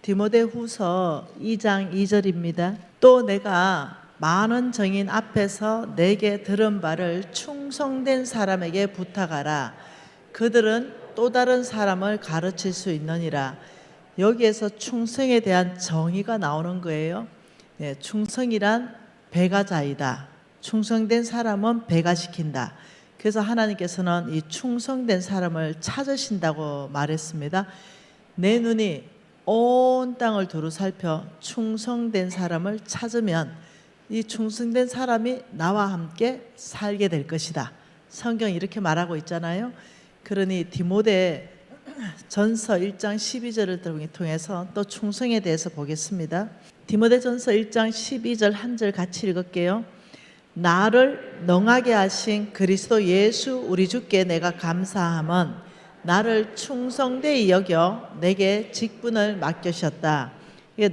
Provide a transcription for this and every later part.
디모데후서 2장 2절입니다. 또 내가 많은 정인 앞에서 내게 들은 바를 충성된 사람에게 부탁하라. 그들은 또 다른 사람을 가르칠 수 있느니라. 여기에서 충성에 대한 정의가 나오는 거예요. 네, 충성이란 배가자이다. 충성된 사람은 배가시킨다. 그래서 하나님께서는 이 충성된 사람을 찾으신다고 말했습니다. 내 눈이 온 땅을 두루 살펴 충성된 사람을 찾으면 이 충성된 사람이 나와 함께 살게 될 것이다. 성경이 이렇게 말하고 있잖아요. 그러니 디모데 전서 1장 12절을 통해서 또 충성에 대해서 보겠습니다. 디모데 전서 1장 12절 한 절 같이 읽을게요. 나를 능하게 하신 그리스도 예수 우리 주께 내가 감사함은 나를 충성되이 여겨 내게 직분을 맡기셨다.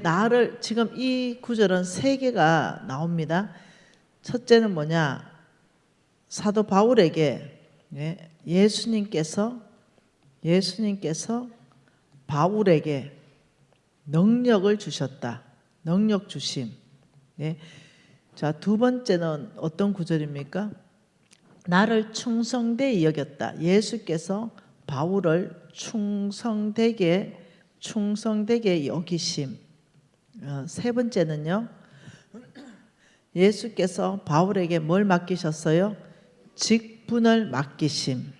나를 지금 이 구절은 세 개가 나옵니다. 첫째는 뭐냐? 사도 바울에게 예수님께서 바울에게 능력을 주셨다. 능력 주심. 자, 두 번째는 어떤 구절입니까? 나를 충성되이 여겼다. 예수께서 바울을 충성되게 여기심. 세 번째는요, 예수께서 바울에게 뭘 맡기셨어요? 직분을 맡기심.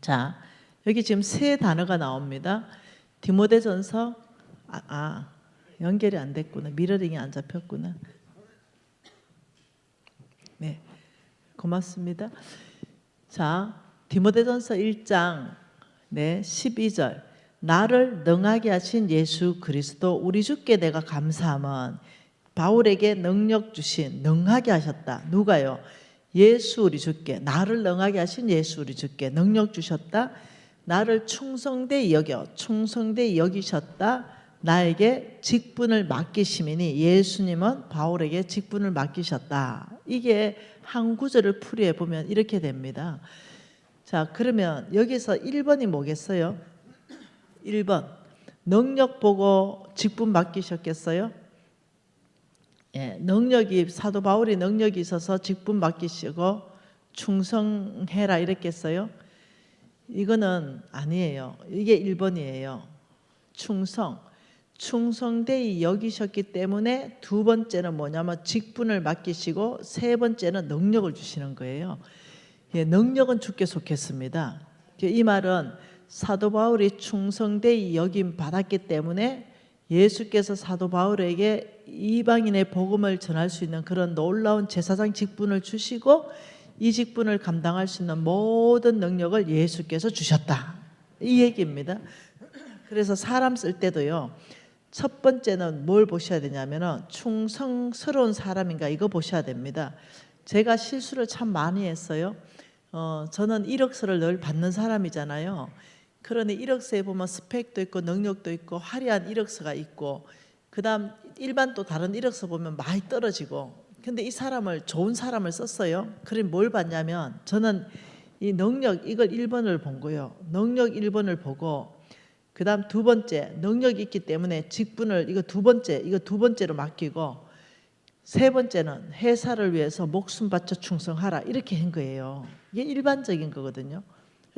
자, 여기 지금 세 단어가 나옵니다. 디모데전서 연결이 안 됐구나. 미러링이 안 잡혔구나. 네, 고맙습니다. 자, 디모데전서 1장 12절 나를 능하게 하신 예수 그리스도 우리 주께 내가 감사함은 바울에게 능력 주신 능하게 하셨다. 누가요? 예수 우리 주께 나를 능하게 하신 예수 우리 주께 능력 주셨다. 나를 충성되이 여기셨다. 나에게 직분을 맡기심이니 예수님은 바울에게 직분을 맡기셨다. 이게 한 구절을 풀이해 보면 이렇게 됩니다. 자, 그러면 여기서 1번이 뭐겠어요? 1번 능력 보고 직분 맡기셨겠어요? 능력이 사도 바울이 능력이 있어서 직분 맡기시고 충성해라 이랬겠어요? 이거는 아니에요. 이게 1번이에요. 충성되이 여기셨기 때문에 두 번째는 뭐냐면 직분을 맡기시고 세 번째는 능력을 주시는 거예요. 능력은 주께 속했습니다. 이 말은 사도 바울이 충성되이 여김 받았기 때문에 예수께서 사도 바울에게 이방인의 복음을 전할 수 있는 그런 놀라운 제사장 직분을 주시고 이 직분을 감당할 수 있는 모든 능력을 예수께서 주셨다. 이 얘기입니다. 그래서 사람 쓸 때도요. 첫 번째는 뭘 보셔야 되냐면 충성스러운 사람인가 이거 보셔야 됩니다. 제가 실수를 참 많이 했어요. 저는 이력서를 늘 받는 사람이잖아요. 그러니 이력서에 보면 스펙도 있고 능력도 있고 화려한 이력서가 있고 그다음 일반 또 다른 이력서 보면 많이 떨어지고 근데 이 사람을 좋은 사람을 썼어요. 그럼 뭘 봤냐면 저는 이 능력 이걸 1번을 본 거예요. 능력 1번을 보고 그다음 두 번째 능력이 있기 때문에 직분을 이거 두 번째로 맡기고 세 번째는 회사를 위해서 목숨 바쳐 충성하라 이렇게 한 거예요. 이게 일반적인 거거든요.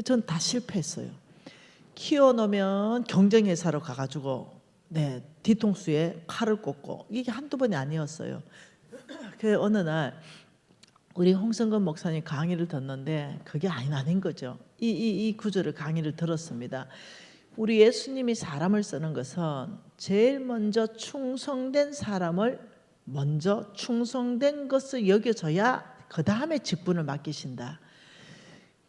저는 다 실패했어요. 키워놓으면 경쟁회사로 가가지고 뒤통수에 칼을 꽂고 이게 한두 번이 아니었어요. 그 어느 날 우리 홍성근 목사님 강의를 듣는데 그게 아닌 거죠. 이 구절을 강의를 들었습니다. 우리 예수님이 사람을 쓰는 것은 제일 먼저 충성된 사람을 먼저 충성된 것을 여겨져야 그 다음에 직분을 맡기신다.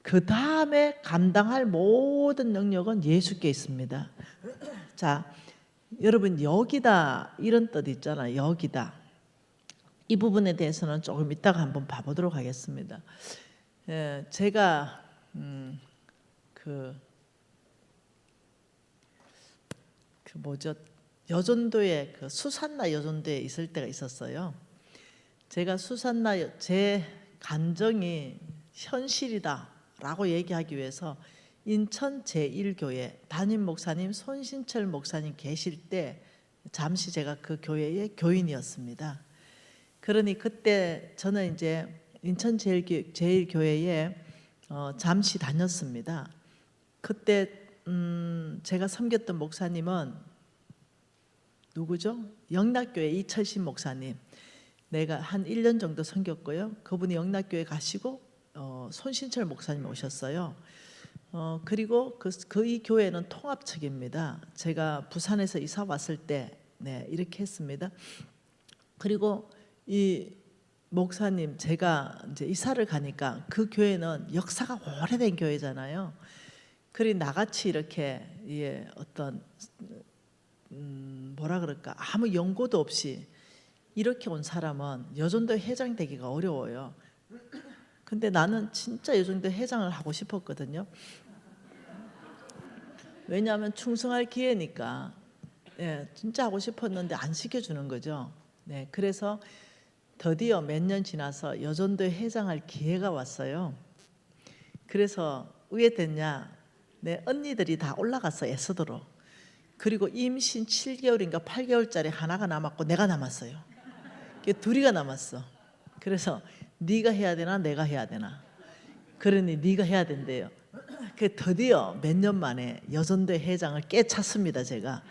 그 다음에 감당할 모든 능력은 예수께 있습니다. 자, 여러분 여기다 이런 뜻 있잖아요. 여기다. 이 부분에 대해서는 조금 이따가 한번 봐보도록 하겠습니다. 제가 여전도에 수산나 여전도에 있을 때가 있었어요. 제가 수산나 제 감정이 현실이다라고 얘기하기 위해서 인천 제1교회 담임 목사님 손신철 목사님 계실 때 잠시 제가 그 교회의 교인이었습니다. 그러니 그때 저는 이제 인천 제1교회에 잠시 다녔습니다. 그때 제가 섬겼던 목사님은 누구죠? 영락교회 이철신 목사님. 내가 한 1년 정도 섬겼고요. 그분이 영락교회 가시고 손신철 목사님 오셨어요. 그리고 이 교회는 통합측입니다. 제가 부산에서 이사 왔을 때 이렇게 했습니다. 그리고 이 목사님 제가 이제 이사를 가니까 그 교회는 역사가 오래된 교회잖아요. 그리 나같이 이렇게 어떤 뭐라 그럴까 아무 연고도 없이 이렇게 온 사람은 여전도 회장 되기가 어려워요. 근데 나는 진짜 여전도 회장을 하고 싶었거든요. 왜냐하면 충성할 기회니까. 진짜 하고 싶었는데 안 시켜주는 거죠. 그래서 드디어 몇 년 지나서 여전도 회장할 기회가 왔어요. 그래서 왜 됐냐? 내 언니들이 다 올라갔어, 에스더로. 그리고 임신 7개월인가 8개월짜리 하나가 남았고 내가 남았어요. 둘이가 남았어. 그래서 네가 해야 되나 내가 해야 되나. 그러니 네가 해야 된대요. 드디어 몇 년 만에 여전대 회장을 깨찼습니다, 제가.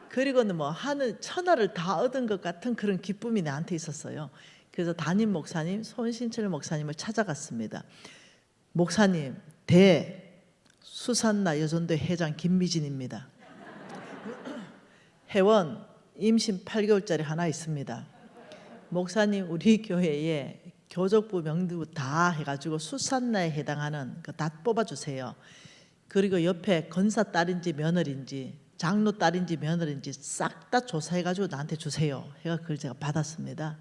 그리고는 뭐 하늘 천하를 다 얻은 것 같은 그런 기쁨이 나한테 있었어요. 그래서 담임 목사님 손신철 목사님을 찾아갔습니다. 목사님, 수산나 여전대 회장 김미진입니다. 회원 임신 8개월짜리 하나 있습니다. 목사님, 우리 교회에 교적부 명부 다 해가지고 수산나에 해당하는 거 다 뽑아주세요. 그리고 옆에 건사 딸인지 며느리인지 장로 딸인지 며느리인지 싹 다 조사해가지고 나한테 주세요. 해가 그걸 제가 받았습니다.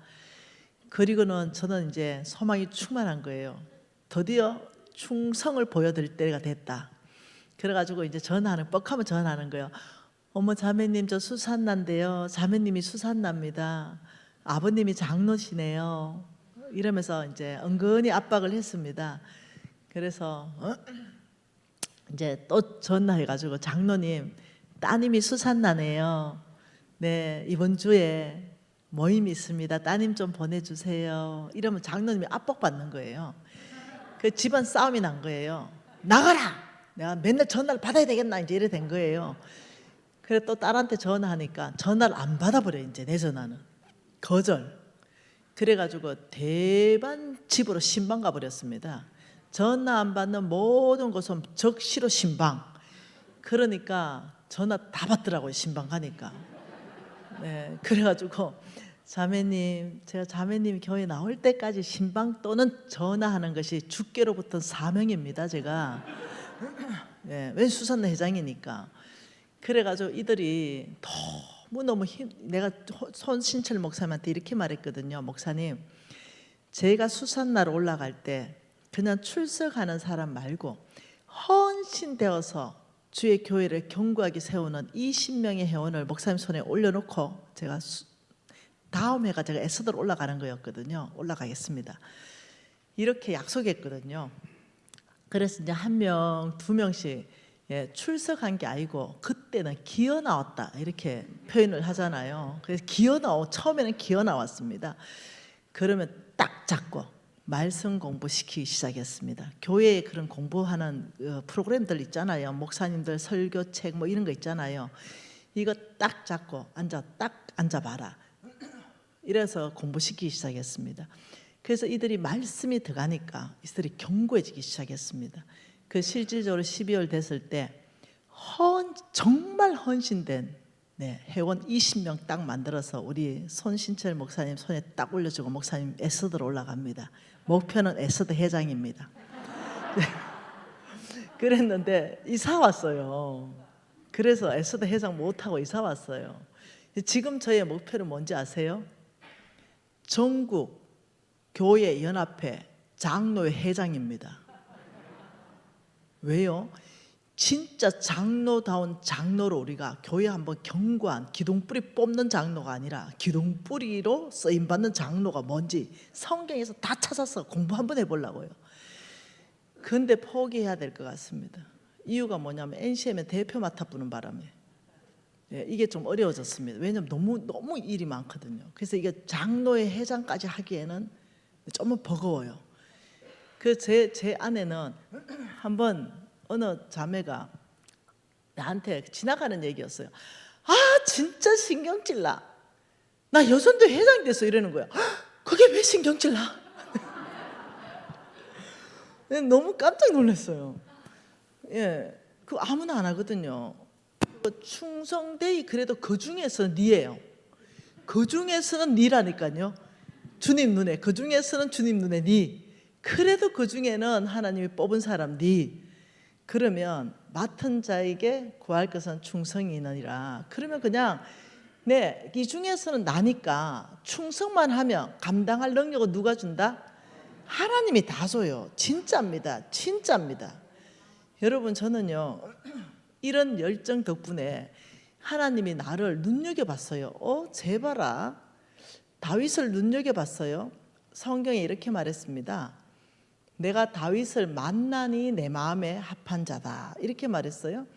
그리고는 저는 이제 소망이 충만한 거예요. 드디어 충성을 보여드릴 때가 됐다. 그래가지고 이제 전화하는 뻑하면 전화하는 거예요. 어머 자매님, 저 수산나인데요. 자매님이 수산나입니다. 아버님이 장로시네요. 이러면서 이제 은근히 압박을 했습니다. 그래서 이제 또 전화해가지고 장로님, 따님이 수산나네요. 네, 이번 주에 모임이 있습니다. 따님 좀 보내주세요. 이러면 장로님이 압박받는 거예요. 그 집안 싸움이 난 거예요. 나가라! 내가 맨날 전화를 받아야 되겠나 이제 이래 된 거예요. 그래 또 딸한테 전화하니까 전화를 안 받아버려. 이제 내 전화는 거절. 그래가지고 대반 집으로 신방 가버렸습니다. 전화 안 받는 모든 곳은 적시로 신방. 그러니까 전화 다 받더라고요, 신방 가니까. 그래가지고 자매님, 제가 자매님이 교회 나올 때까지 신방 또는 전화하는 것이 주께로부터 사명입니다, 제가. 왜 수산나 회장이니까. 그래가지고 이들이 너무 내가 손신철 목사님한테 이렇게 말했거든요. 목사님, 제가 수산나로 올라갈 때 그냥 출석하는 사람 말고 헌신되어서 주의 교회를 견고하게 세우는 20명의 회원을 목사님 손에 올려놓고 제가 다음 해가 제가 에스더로 올라가는 거였거든요. 올라가겠습니다. 이렇게 약속했거든요. 그래서 이제 1명, 2명씩 출석한 게 아니고 그때는 기어 나왔다 이렇게 표현을 하잖아요. 그래서 처음에는 기어 나왔습니다. 그러면 딱 잡고 말씀 공부시키기 시작했습니다. 교회에 그런 공부하는 프로그램들 있잖아요. 목사님들 설교책 뭐 이런 거 있잖아요. 이거 딱 잡고 딱 앉아봐라. 이래서 공부시키기 시작했습니다. 그래서 이들이 말씀이 들어가니까 이들이 견고해지기 시작했습니다. 그 실질적으로 12월 됐을 때 정말 헌신된 회원 20명 딱 만들어서 우리 손신철 목사님 손에 딱 올려주고 목사님 에스더로 올라갑니다. 목표는 에스더 회장입니다. 그랬는데 이사 왔어요. 그래서 에스더 회장 못하고 이사 왔어요. 지금 저의 목표는 뭔지 아세요? 전국 교회 연합회 장로회 회장입니다. 왜요? 진짜 장로다운 장로로 우리가 교회 한번 견고한 기둥뿌리 뽑는 장로가 아니라 기둥뿌리로 쓰임받는 장로가 뭔지 성경에서 다 찾아서 공부 한번 해보려고요. 근데 포기해야 될 것 같습니다. 이유가 뭐냐면 NCM에 대표 맡아보는 바람에 이게 좀 어려워졌습니다. 왜냐하면 너무 일이 많거든요. 그래서 이게 장로회 회장까지 하기에는 좀 버거워요. 그래서 제 아내는 한번 어느 자매가 나한테 지나가는 얘기였어요. 아 진짜 신경질 나. 나 여선도 회장이 됐어 이러는 거야. 그게 왜 신경질 나? 너무 깜짝 놀랐어요. 예, 그 아무나 안 하거든요. 충성되이 그래도 그 중에서는 니예요. 그 중에서는 니라니까요. 주님 눈에 그 중에서는 주님 눈에 니. 그래도 그 중에는 하나님이 뽑은 사람 니. 그러면 맡은 자에게 구할 것은 충성이 있느니라. 그러면 그냥 이 중에서는 나니까 충성만 하면 감당할 능력은 누가 준다? 하나님이 다 줘요. 진짜입니다. 진짜입니다. 여러분 저는요 이런 열정 덕분에 하나님이 나를 눈여겨봤어요. 제발아. 다윗을 눈여겨봤어요. 성경에 이렇게 말했습니다. 내가 다윗을 만나니 내 마음에 합한 자다 이렇게 말했어요.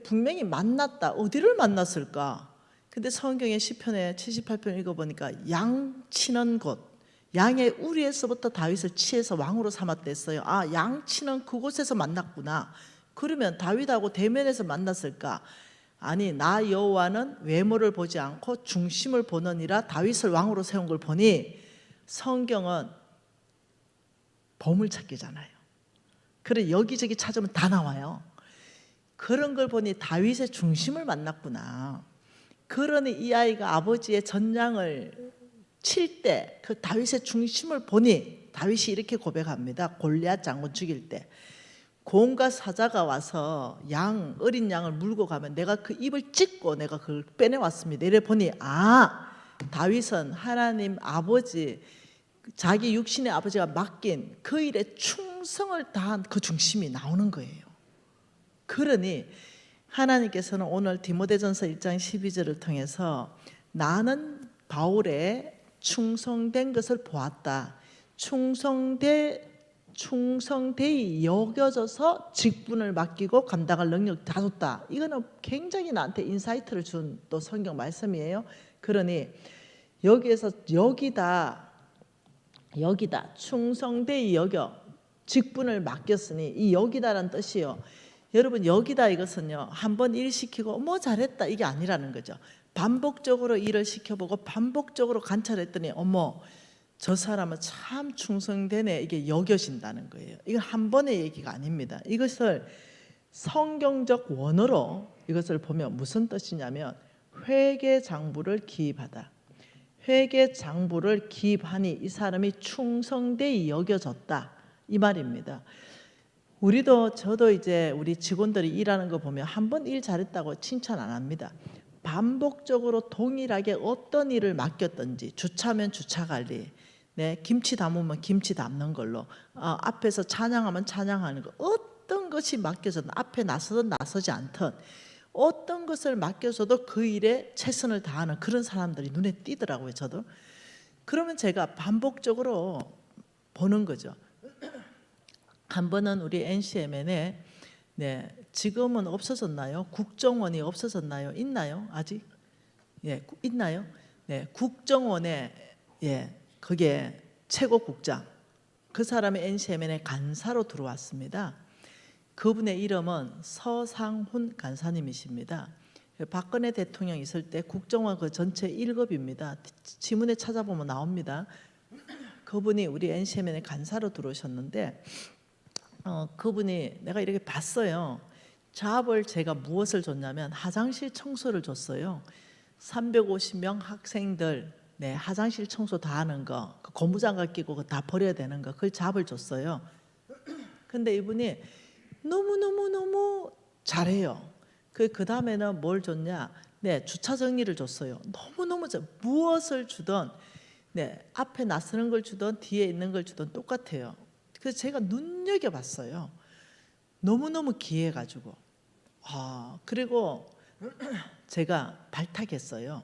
분명히 만났다. 어디를 만났을까? 근데 성경의 시편에 78편 읽어보니까 양 치는 곳, 양의 우리에서부터 다윗을 치해서 왕으로 삼았댔어요. 아, 양 치는 그곳에서 만났구나. 그러면 다윗하고 대면에서 만났을까? 아니, 나 여호와는 외모를 보지 않고 중심을 보느니라. 다윗을 왕으로 세운 걸 보니 성경은 보물찾기잖아요. 그래 여기저기 찾으면 다 나와요. 그런 걸 보니 다윗의 중심을 만났구나. 그러니 이 아이가 아버지의 전장을 칠 때 그 다윗의 중심을 보니 다윗이 이렇게 고백합니다. 골리앗 장군 죽일 때 고온과 사자가 와서 어린 양을 물고 가면 내가 그 입을 찢고 내가 그걸 빼내왔습니다. 이래 보니 다윗은 하나님 아버지 자기 육신의 아버지가 맡긴 그 일에 충성을 다한 그 중심이 나오는 거예요. 그러니 하나님께서는 오늘 디모데전서 1장 12절을 통해서 나는 바울의 충성된 것을 보았다. 충성되이 여겨져서 직분을 맡기고 감당할 능력 다 줬다. 이거는 굉장히 나한테 인사이트를 준 또 성경 말씀이에요. 그러니 여기에서 여기다 충성되이 여겨 직분을 맡겼으니 이 여기다라는 뜻이요. 여러분 여기다 이것은요 한번 일 시키고 뭐 잘했다 이게 아니라는 거죠. 반복적으로 일을 시켜보고 반복적으로 관찰했더니 저 사람은 참 충성되네 이게 여겨진다는 거예요. 이건 한 번의 얘기가 아닙니다. 이것을 성경적 원어로 이것을 보면 무슨 뜻이냐면 회계장부를 기입하다. 회계장부를 기입하니 이 사람이 충성되이 여겨졌다 이 말입니다. 저도 이제 우리 직원들이 일하는 거 보면 한 번 일 잘했다고 칭찬 안 합니다. 반복적으로 동일하게 어떤 일을 맡겼든지 주차면 주차관리, 김치 담으면 김치 담는 걸로, 앞에서 찬양하면 찬양하는 거, 어떤 것이 맡겨져도 앞에 나서든 나서지 않든 어떤 것을 맡겨서도 그 일에 최선을 다하는 그런 사람들이 눈에 띄더라고요. 저도. 그러면 제가 반복적으로 보는 거죠. 한 번은 우리 NCMN에 지금은 없어졌나요? 국정원이 없어졌나요? 있나요? 아직? 있나요? 국정원에 그게 최고국장 그 사람이 NCMN에 간사로 들어왔습니다. 그분의 이름은 서상훈 간사님이십니다. 박근혜 대통령 있을 때 국정원 그 전체 1급입니다. 지문에 찾아보면 나옵니다. 그분이 우리 NCMN에 간사로 들어오셨는데 그분이 내가 이렇게 봤어요. 잡을 제가 무엇을 줬냐면 화장실 청소를 줬어요. 350명 학생들 화장실 청소 다 하는 거, 그 고무장갑 끼고 다 버려야 되는 거, 그걸 잡을 줬어요. 근데 이분이 너무 잘해요. 그 다음에는 뭘 줬냐? 주차 정리를 줬어요. 너무 무엇을 주든 앞에 나서는 걸 주든 뒤에 있는 걸 주든 똑같아요. 그래서 제가 눈여겨봤어요. 너무 귀해가지고. 그리고 제가 발탁했어요.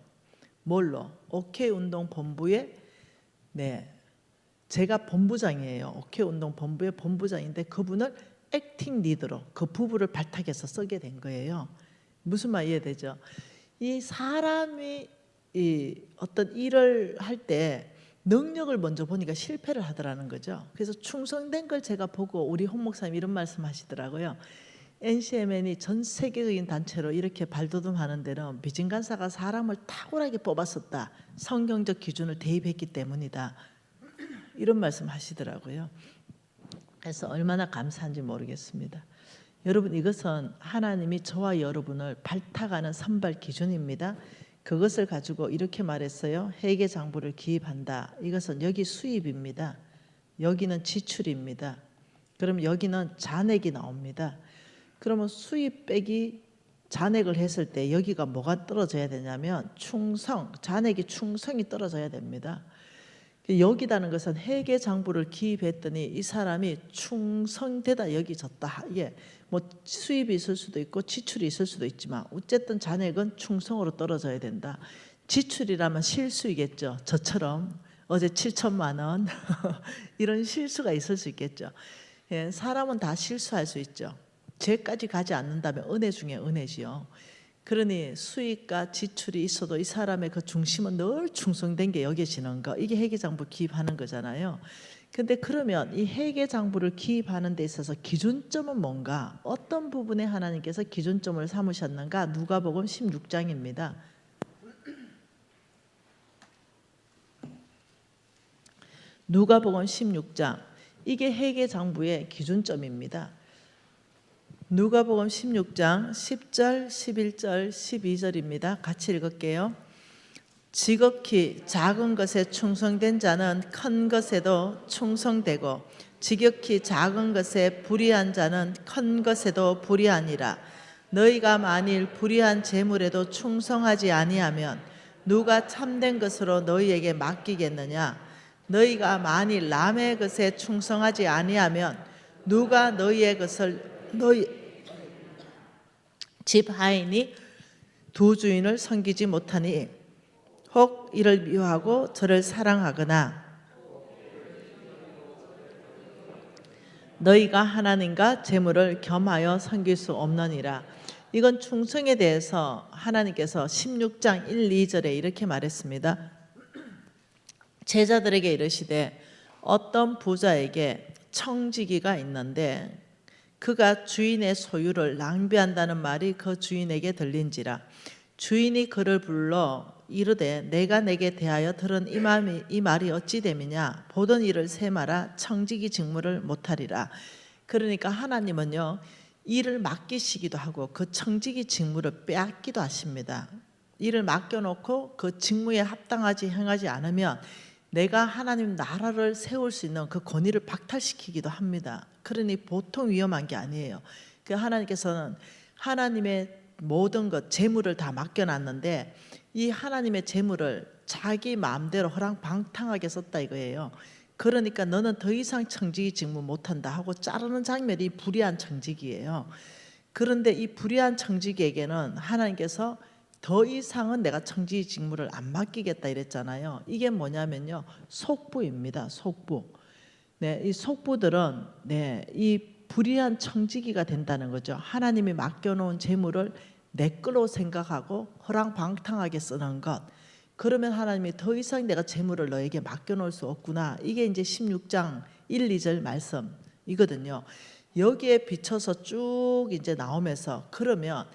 뭘로? 오케이운동본부에 제가 본부장이에요. 오케이운동본부의 본부장인데 그분을 액팅 리더로 그 부부를 발탁해서 쓰게 된 거예요. 무슨 말 이해되죠? 이 사람이 이 어떤 일을 할 때 능력을 먼저 보니까 실패를 하더라는 거죠. 그래서 충성된 걸 제가 보고 우리 홍 목사님 이런 말씀하시더라고요. NCMN이 전 세계적인 단체로 이렇게 발돋움하는 데는 비진간사가 사람을 탁월하게 뽑았었다. 성경적 기준을 대입했기 때문이다. 이런 말씀하시더라고요. 그래서 얼마나 감사한지 모르겠습니다. 여러분, 이것은 하나님이 저와 여러분을 발탁하는 선발 기준입니다. 그것을 가지고 이렇게 말했어요. 회계장부를 기입한다. 이것은 여기 수입입니다. 여기는 지출입니다. 그럼 여기는 잔액이 나옵니다. 그러면 수입 빼기 잔액을 했을 때 여기가 뭐가 떨어져야 되냐면 충성, 잔액이 충성이 떨어져야 됩니다. 여기다는 것은 회계장부를 기입했더니 이 사람이 충성되다 여기졌다. 예, 뭐 수입이 있을 수도 있고 지출이 있을 수도 있지만 어쨌든 잔액은 충성으로 떨어져야 된다. 지출이라면 실수이겠죠. 저처럼 어제 7천만 원 이런 실수가 있을 수 있겠죠. 예, 사람은 다 실수할 수 있죠. 죄까지 가지 않는다면 은혜 중에 은혜지요. 그러니 수익과 지출이 있어도 이 사람의 그 중심은 늘 충성된 게 여겨지는 거. 이게 회계장부 기입하는 거잖아요. 근데 그러면 이 회계장부를 기입하는 데 있어서 기준점은 뭔가? 어떤 부분에 하나님께서 기준점을 삼으셨는가? 누가복음 16장입니다. 누가복음 16장. 이게 회계장부의 기준점입니다. 누가복음 16장 10절, 11절, 12절입니다. 같이 읽을게요. 지극히 작은 것에 충성된 자는 큰 것에도 충성되고 지극히 작은 것에 불의한 자는 큰 것에도 불의하니라. 너희가 만일 불의한 재물에도 충성하지 아니하면 누가 참된 것으로 너희에게 맡기겠느냐? 너희가 만일 남의 것에 충성하지 아니하면 누가 너희의 것을 너희 집 하인이 두 주인을 섬기지 못하니 혹 이를 미워하고 저를 사랑하거나 너희가 하나님과 재물을 겸하여 섬길 수 없느니라. 이건 충성에 대해서 하나님께서 16장 1, 2절에 이렇게 말했습니다. 제자들에게 이르시되 어떤 부자에게 청지기가 있는데 그가 주인의 소유를 낭비한다는 말이 그 주인에게 들린지라. 주인이 그를 불러 이르되 내가 내게 대하여 들은 이 말이 어찌 됨이냐? 보던 일을 세마라 청지기 직무를 못하리라. 그러니까 하나님은요, 일을 맡기시기도 하고 그 청지기 직무를 빼앗기도 하십니다. 일을 맡겨놓고 그 직무에 합당하지 행하지 않으면 내가 하나님 나라를 세울 수 있는 그 권위를 박탈시키기도 합니다. 그러니 보통 위험한 게 아니에요. 그 하나님께서는 하나님의 모든 것 재물을 다 맡겨놨는데 이 하나님의 재물을 자기 마음대로 허랑방탕하게 썼다 이거예요. 그러니까 너는 더 이상 청지기 직무 못한다 하고 자르는 장면이 불의한 청지기예요. 그런데 이 불의한 청지기에게는 하나님께서 더 이상은 내가 청지기 직무를 안 맡기겠다 이랬잖아요. 이게 뭐냐면요, 속부입니다. 속부. 네, 이 속부들은 이 불의한 청지기가 된다는 거죠. 하나님이 맡겨놓은 재물을 내 거로 생각하고 허랑방탕하게 쓰는 것. 그러면 하나님이 더 이상 내가 재물을 너에게 맡겨놓을 수 없구나. 이게 이제 16장 1, 2절 말씀이거든요. 여기에 비춰서 쭉 이제 나오면서 그러면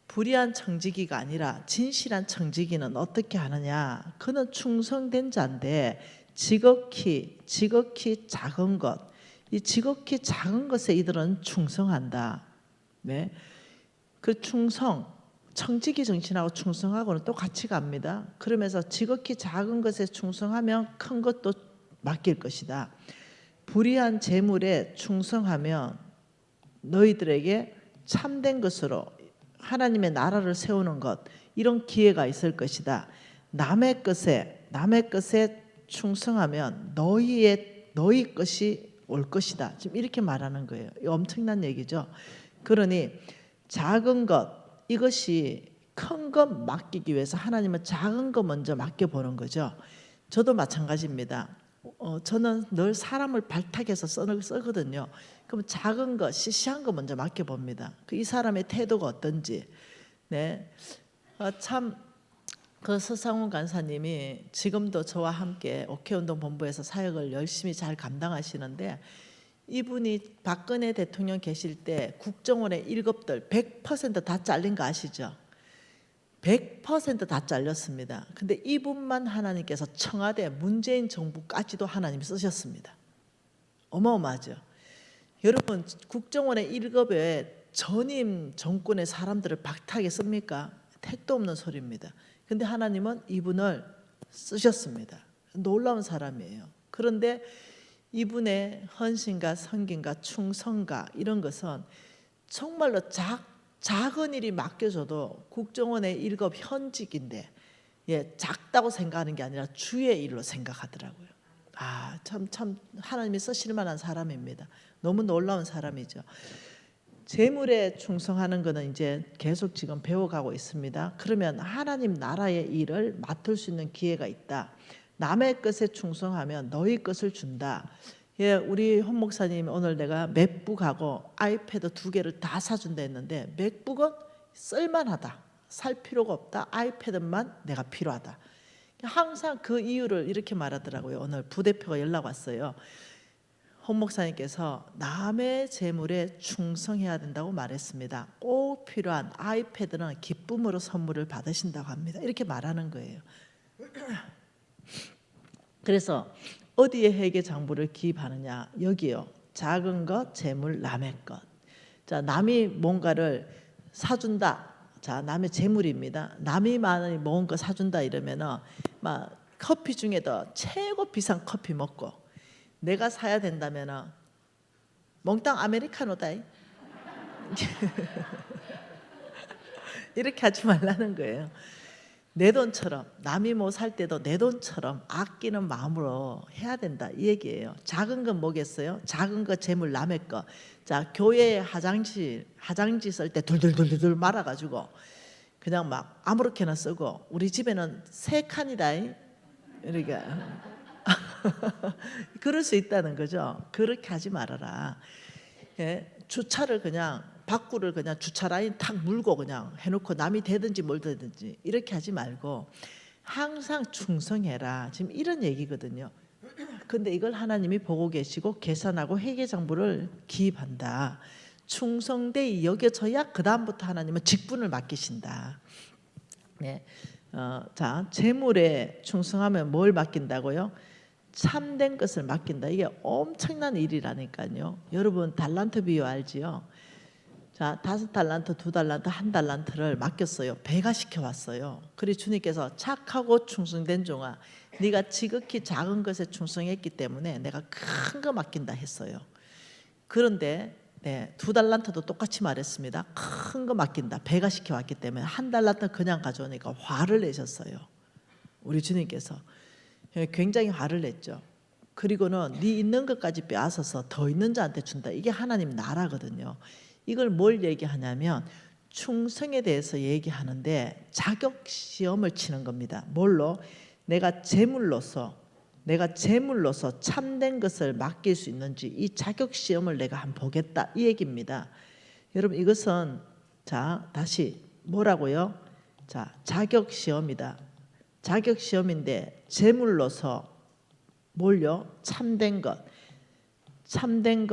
불의한 청지기가 아니라 진실한 청지기는 어떻게 하느냐? 그는 충성된 자인데 지극히 작은 것, 이 지극히 작은 것에 이들은 충성한다. 네, 그 충성, 청지기 정신하고 충성하고는 또 같이 갑니다. 그러면서 지극히 작은 것에 충성하면 큰 것도 맡길 것이다. 불의한 재물에 충성하면 너희들에게 참된 것으로 하나님의 나라를 세우는 것, 이런 기회가 있을 것이다. 남의 것에 충성하면 너희 것이 올 것이다. 지금 이렇게 말하는 거예요. 엄청난 얘기죠. 그러니 작은 것, 이것이 큰 것 맡기기 위해서 하나님은 작은 것 먼저 맡겨보는 거죠. 저도 마찬가지입니다. 저는 늘 사람을 발탁해서 쓰거든요. 그럼 작은 거, 시시한 거 먼저 맡겨봅니다. 이 사람의 태도가 어떤지. 네, 참 그 서상훈 간사님이 지금도 저와 함께 옥회운동본부에서 사역을 열심히 잘 감당하시는데, 이분이 박근혜 대통령 계실 때 국정원의 일급들 100%다 잘린 거 아시죠? 100%다 잘렸습니다. 근데 이분만 하나님께서 청와대 문재인 정부까지도 하나님이 쓰셨습니다. 어마어마하죠. 여러분, 국정원의 1급에 전임 정권의 사람들을 박하게 씁니까? 택도 없는 소리입니다. 근데 하나님은 이분을 쓰셨습니다. 놀라운 사람이에요. 그런데 이분의 헌신과 섬김과 충성과 이런 것은 정말로 작은 일이 맡겨져도 국정원의 1급 현직인데, 작다고 생각하는 게 아니라 주의 일로 생각하더라고요. 참 하나님이 쓰실 만한 사람입니다. 너무 놀라운 사람이죠. 재물에 충성하는 것은 이제 계속 지금 배워가고 있습니다. 그러면 하나님 나라의 일을 맡을 수 있는 기회가 있다. 남의 것에 충성하면 너희 것을 준다. 우리 헌 목사님 오늘 내가 맥북하고 아이패드 2개를 다 사준다 했는데, 맥북은 쓸만하다, 살 필요가 없다, 아이패드만 내가 필요하다. 항상 그 이유를 이렇게 말하더라고요. 오늘 부대표가 연락 왔어요. 헌 목사님께서 남의 재물에 충성해야 된다고 말했습니다. 꼭 필요한 아이패드는 기쁨으로 선물을 받으신다고 합니다. 이렇게 말하는 거예요. 그래서 어디에 회개 장부를 기입하느냐? 여기요. 작은 것, 재물, 남의 것. 자, 남이 뭔가를 사준다. 자, 남의 재물입니다. 남이 많이 먹은 거 사준다 이러면은 막 커피 중에도 최고 비싼 커피 먹고, 내가 사야 된다면은 몽땅 아메리카노다. 이렇게 하지 말라는 거예요. 내 돈처럼, 남이 뭐 살 때도 내 돈처럼 아끼는 마음으로 해야 된다, 이 얘기예요. 작은 건 뭐겠어요? 작은 거 재물, 남의 거. 자, 교회 화장지 쓸 때 둘둘둘둘 말아가지고 그냥 막 아무렇게나 쓰고, 우리 집에는 3칸이다. 그러니까 그럴 수 있다는 거죠. 그렇게 하지 말아라. 주차를 그냥 밖구를 그냥 주차 라인 탁 물고 그냥 해놓고 남이 되든지 뭘 되든지 이렇게 하지 말고 항상 충성해라. 지금 이런 얘기거든요. 근데 이걸 하나님이 보고 계시고 계산하고 회계장부를 기입한다. 충성되이 여겨져야 그 다음부터 하나님은 직분을 맡기신다. 네. 자, 재물에 충성하면 뭘 맡긴다고요? 참된 것을 맡긴다. 이게 엄청난 일이라니까요. 여러분 달란트 비유 알지요? 자, 5달란트, 2달란트, 1달란트를 맡겼어요. 배가 시켜왔어요. 그리고 주님께서 착하고 충성된 종아, 네가 지극히 작은 것에 충성했기 때문에 내가 큰 거 맡긴다 했어요. 그런데 2달란트도 똑같이 말했습니다. 큰 거 맡긴다. 배가 시켜왔기 때문에 1달란트 그냥 가져오니까 화를 내셨어요. 우리 주님께서 굉장히 화를 냈죠. 그리고는 네 있는 것까지 빼앗아서 더 있는 자한테 준다. 이게 하나님 나라거든요. 이걸 뭘 얘기하냐면 충성에 대해서 얘기하는데 자격 시험을 치는 겁니다. 뭘로? 내가 제물로서 참된 것을 맡길 수 있는지 이 자격 시험을 내가 한번 보겠다, 이 얘기입니다. 여러분, 이것은 자, 다시 뭐라고요? 자, 자격 시험이다. 자격 시험인데 제물로서 뭘요? 참된 것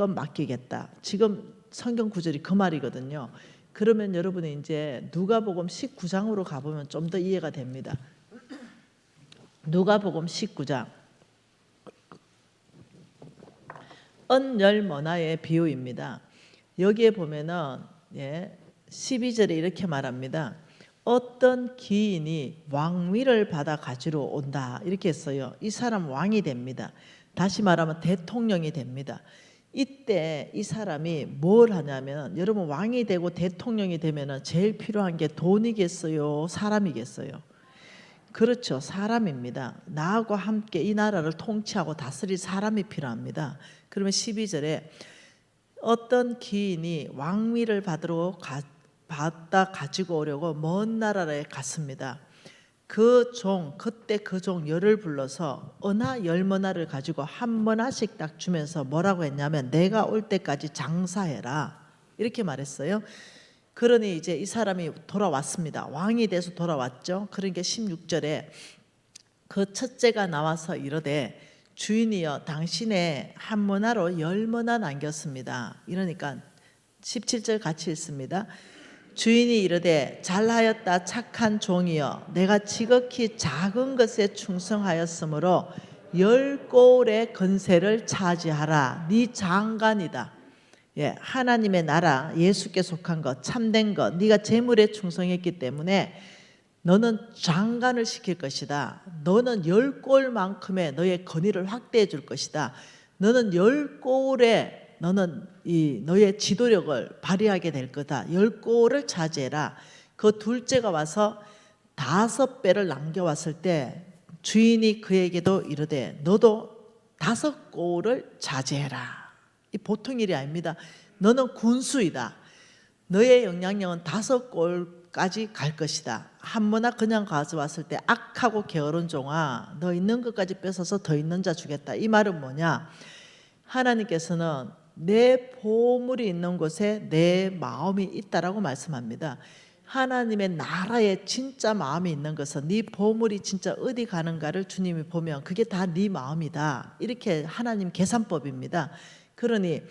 맡기겠다. 지금 성경 구절이 그 말이거든요. 그러면 여러분이 이제 누가복음 19장으로 가보면 좀 더 이해가 됩니다. 누가복음 19장 언열머나의 비유입니다. 여기에 보면은 12절에 이렇게 말합니다. 어떤 기인이 왕위를 받아 가지러 온다, 이렇게 했어요. 이 사람 왕이 됩니다. 다시 말하면 대통령이 됩니다. 이때 이 사람이 뭘 하냐면, 여러분 왕이 되고 대통령이 되면 제일 필요한 게 돈이겠어요, 사람이겠어요? 그렇죠, 사람입니다. 나하고 함께 이 나라를 통치하고 다스릴 사람이 필요합니다. 그러면 12절에 어떤 기인이 왕위를 받아 가지고 오려고 먼 나라에 갔습니다. 그때 그 종 열을 불러서 언화 10머나를 가지고 한 머나씩 딱 주면서 뭐라고 했냐면 내가 올 때까지 장사해라 이렇게 말했어요. 그러니 이제 이 사람이 돌아왔습니다. 왕이 돼서 돌아왔죠. 그러니까 16절에 그 첫째가 나와서 이르되 주인이여 당신의 한 머나로 10머나 남겼습니다. 이러니까 17절 같이 읽습니다. 주인이 이르되 잘하였다 착한 종이여 내가 지극히 작은 것에 충성하였으므로 10고울의 건세를 차지하라. 네 장관이다. 예, 하나님의 나라 예수께 속한 것 참된 것 네가 재물에 충성했기 때문에 너는 장관을 시킬 것이다. 너는 10고울만큼의 너의 권위를 확대해 줄 것이다. 너는 10고울의 너는 너의 지도력을 발휘하게 될 거다. 10고울을 차지해라. 그 둘째가 와서 5배를 남겨왔을 때 주인이 그에게도 이르되 너도 5고울을 차지해라. 이 보통 일이 아닙니다. 너는 군수이다. 너의 영향력은 5고울까지 갈 것이다. 한 번나 그냥 가져왔을 때 악하고 게으른 종아 너 있는 것까지 뺏어서 더 있는 자 주겠다. 이 말은 뭐냐? 하나님께서는 내 보물이 있는 곳에 내 마음이 있다라고 말씀합니다. 하나님의 나라에 진짜 마음이 있는 것은 네 보물이 진짜 어디 가는가를 주님이 보면 그게 다 네 마음이다. 이렇게 하나님 계산법입니다. 그러니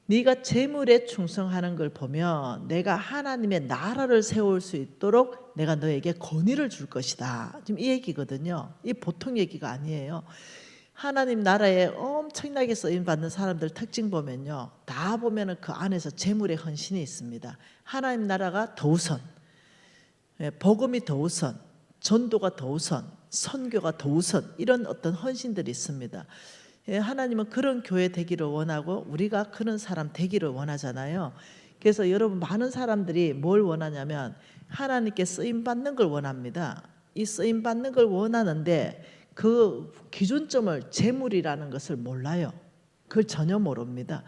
네가 재물에 충성하는 걸 보면 내가 하나님의 나라를 세울 수 있도록 내가 너에게 권위를 줄 것이다. 지금 이 얘기거든요. 이 보통 얘기가 아니에요. 하나님 나라에 엄청나게 쓰임받는 사람들 특징 보면요. 다 보면은 그 안에서 재물의 헌신이 있습니다. 하나님 나라가 더 우선, 복음이 더 우선, 전도가 더 우선, 선교가 더 우선 이런 어떤 헌신들이 있습니다. 하나님은 그런 교회 되기를 원하고 우리가 그런 사람 되기를 원하잖아요. 그래서 여러분 많은 사람들이 뭘 원하냐면 하나님께 쓰임받는 걸 원합니다. 이 쓰임받는 걸 원하는데 그 기준점을 재물이라는 것을 몰라요. 그걸 전혀 모릅니다.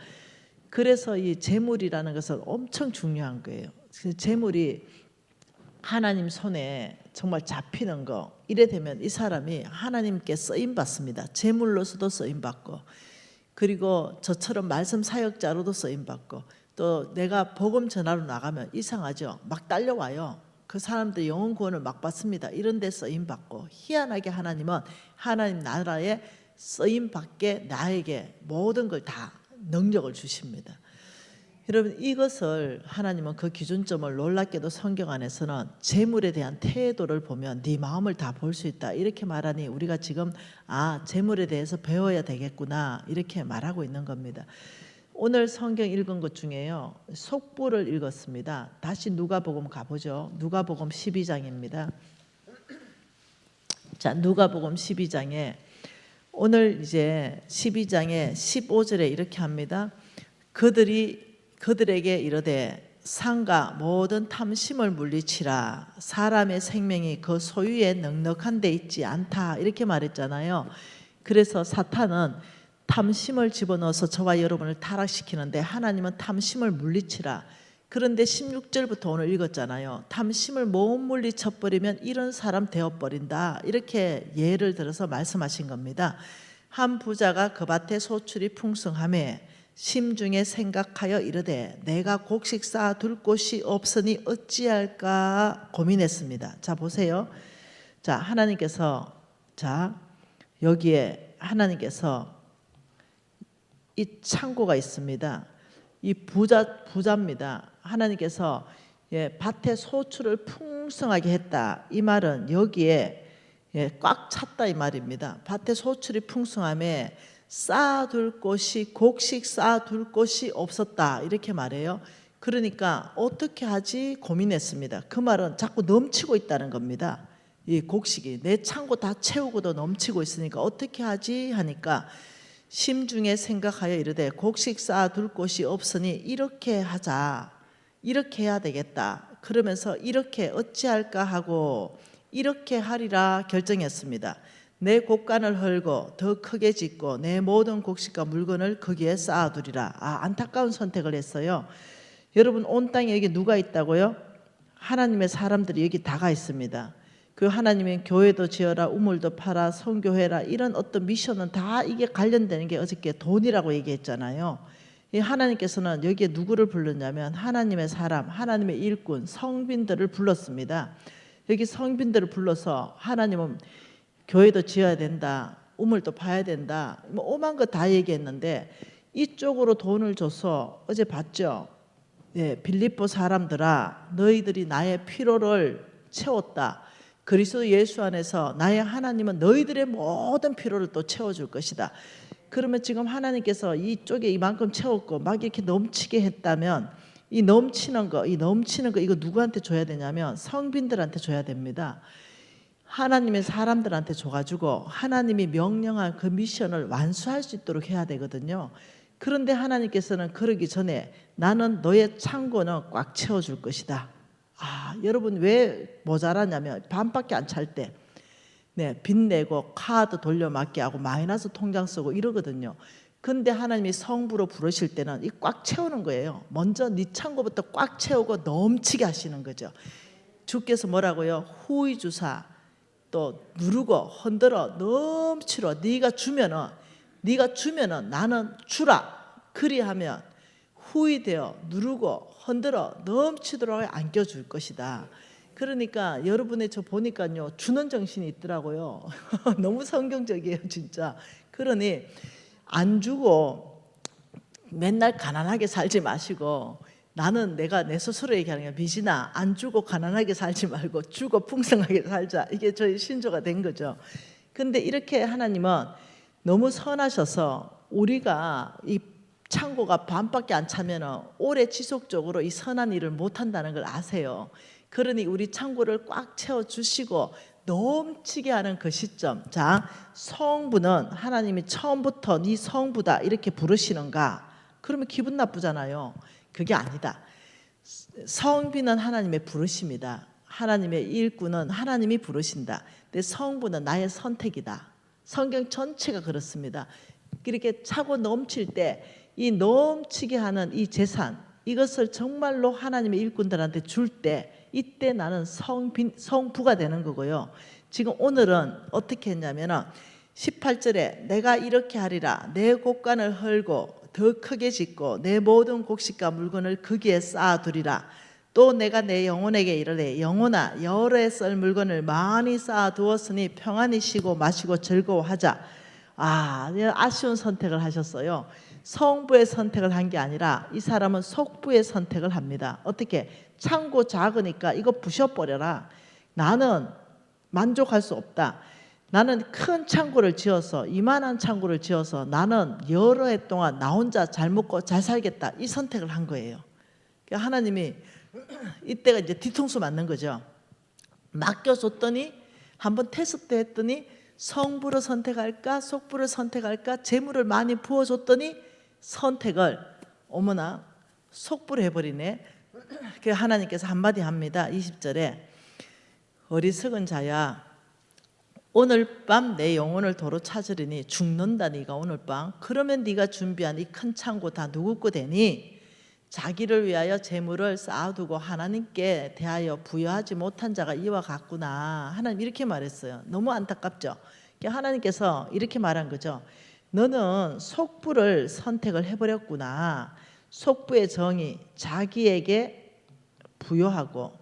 그래서 이 재물이라는 것은 엄청 중요한 거예요. 재물이 하나님 손에 정말 잡히는 거 이래 되면 이 사람이 하나님께 쓰임받습니다. 재물로서도 쓰임받고 그리고 저처럼 말씀 사역자로도 쓰임받고 또 내가 복음 전하러 나가면 이상하죠. 막 딸려와요. 그 사람들 영혼 구원을 막 받습니다. 이런 데 쓰임받고 희한하게 하나님은 하나님 나라에 쓰임받게 나에게 모든 걸 다 능력을 주십니다. 여러분 이것을 하나님은 그 기준점을 놀랍게도 성경 안에서는 재물에 대한 태도를 보면 네 마음을 다 볼 수 있다 이렇게 말하니 우리가 지금 재물에 대해서 배워야 되겠구나 이렇게 말하고 있는 겁니다. 오늘 성경 읽은 것 중에요 속보를 읽었습니다. 다시 누가복음 가보죠. 누가복음 12장입니다. 자, 누가복음 12장에 오늘 이제 12장에 15절에 이렇게 합니다. 그들에게 이르되 상가 모든 탐심을 물리치라. 사람의 생명이 그 소유에 넉넉한 데 있지 않다. 이렇게 말했잖아요. 그래서 사탄은 탐심을 집어넣어서 저와 여러분을 타락시키는데 하나님은 탐심을 물리치라. 그런데 16절부터 오늘 읽었잖아요. 탐심을 못 물리쳐버리면 이런 사람 되어버린다. 이렇게 예를 들어서 말씀하신 겁니다. 한 부자가 그 밭에 소출이 풍성하매 심중에 생각하여 이르되 내가 곡식 쌓아둘 곳이 없으니 어찌할까 고민했습니다. 자 보세요. 자 하나님께서 여기에 하나님께서 이 창고가 있습니다. 이 부자입니다. 하나님께서 밭에 소출을 풍성하게 했다. 이 말은 여기에 꽉 찼다 이 말입니다. 밭에 소출이 풍성함에 쌓아둘 곳이 곡식 쌓아둘 곳이 없었다 이렇게 말해요. 그러니까 어떻게 하지 고민했습니다. 그 말은 자꾸 넘치고 있다는 겁니다. 이 곡식이 내 창고 다 채우고도 넘치고 있으니까 어떻게 하지 하니까 심중에 생각하여 이르되 곡식 쌓아둘 곳이 없으니 이렇게 하자. 이렇게 해야 되겠다. 그러면서 이렇게 어찌할까 하고 이렇게 하리라 결정했습니다. 내 곡간을 헐고 더 크게 짓고 내 모든 곡식과 물건을 거기에 쌓아두리라. 안타까운 선택을 했어요. 여러분 온 땅에 여기 누가 있다고요? 하나님의 사람들이 여기 다가 있습니다. 그 하나님의 교회도 지어라, 우물도 파라, 선교해라, 이런 어떤 미션은 다 이게 관련되는 게 어저께 돈이라고 얘기했잖아요. 이 하나님께서는 여기에 누구를 불렀냐면 하나님의 사람, 하나님의 일꾼, 성빈들을 불렀습니다. 여기 성빈들을 불러서 하나님은 교회도 지어야 된다, 우물도 파야 된다, 뭐 오만 거 다 얘기했는데 이쪽으로 돈을 줘서 어제 봤죠. 예, 빌립보 사람들아, 너희들이 나의 피로를 채웠다. 그리스도 예수 안에서 나의 하나님은 너희들의 모든 피로를 또 채워줄 것이다. 그러면 지금 하나님께서 이쪽에 이만큼 채웠고 막 이렇게 넘치게 했다면 이 넘치는 거 이거 누구한테 줘야 되냐면 성빈들한테 줘야 됩니다. 하나님의 사람들한테 줘가지고 하나님이 명령한 그 미션을 완수할 수 있도록 해야 되거든요. 그런데 하나님께서는 그러기 전에 나는 너의 창고는 꽉 채워줄 것이다. 여러분 왜 모자라냐면 반밖에 안 찰 때 빚 내고 카드 돌려막기 하고 마이너스 통장 쓰고 이러거든요. 근데 하나님이 성부로 부르실 때는 이 꽉 채우는 거예요. 먼저 네 창고부터 꽉 채우고 넘치게 하시는 거죠. 주께서 뭐라고요? 후히 주사 또 누르고 흔들어 넘치러 네가 주면은 나는 주라. 그리하면 후히 되어 누르고 흔들어 넘치도록 안겨줄 것이다. 그러니까 여러분의 저 보니까요 주는 정신이 있더라고요. 너무 성경적이에요 진짜. 그러니 안 주고 맨날 가난하게 살지 마시고, 나는 내가 내 스스로 얘기하는 게 미진아, 안 주고 가난하게 살지 말고 주고 풍성하게 살자. 이게 저희 신조가 된 거죠. 근데 이렇게 하나님은 너무 선하셔서 우리가 이 창고가 반밖에 안 차면 오래 지속적으로 이 선한 일을 못한다는 걸 아세요. 그러니 우리 창고를 꽉 채워주시고 넘치게 하는 그 시점. 자, 성부는 하나님이 처음부터 네 성부다 이렇게 부르시는가? 그러면 기분 나쁘잖아요. 그게 아니다. 성비는 하나님의 부르심이다. 하나님의 일꾼은 하나님이 부르신다. 근데 성부는 나의 선택이다. 성경 전체가 그렇습니다. 이렇게 차고 넘칠 때 이 넘치게 하는 이 재산, 이것을 정말로 하나님의 일꾼들한테 줄 때 이때 나는 성부가 되는 거고요. 지금 오늘은 어떻게 했냐면 18절에 내가 이렇게 하리라. 내 곡간을 헐고 더 크게 짓고 내 모든 곡식과 물건을 거기에 쌓아두리라. 또 내가 내 영혼에게 이르래. 영혼아, 여러 해 썰 물건을 많이 쌓아두었으니 평안히 쉬고 마시고 즐거워하자. 아쉬운 선택을 하셨어요. 성부의 선택을 한 게 아니라 이 사람은 속부의 선택을 합니다. 어떻게? 창고 작으니까 이거 부셔버려라. 나는 만족할 수 없다. 나는 큰 창고를 지어서, 이만한 창고를 지어서 나는 여러 해 동안 나 혼자 잘 먹고 잘 살겠다. 이 선택을 한 거예요. 하나님이 이때가 이제 뒤통수 맞는 거죠. 맡겨줬더니 한번 테스트 했더니 성부를 선택할까 속부를 선택할까, 재물을 많이 부어줬더니 선택을 어머나 속부를 해버리네. 하나님께서 한마디 합니다. 20절에 어리석은 자야, 오늘 밤 내 영혼을 도로 찾으리니 죽는다. 네가 오늘 밤. 그러면 네가 준비한 이 큰 창고 다 누구 거 되니? 자기를 위하여 재물을 쌓아두고 하나님께 대하여 부여하지 못한 자가 이와 같구나. 하나님 이렇게 말했어요. 너무 안타깝죠. 하나님께서 이렇게 말한 거죠. 너는 속부를 선택을 해버렸구나. 속부의 정의, 자기에게 부여하고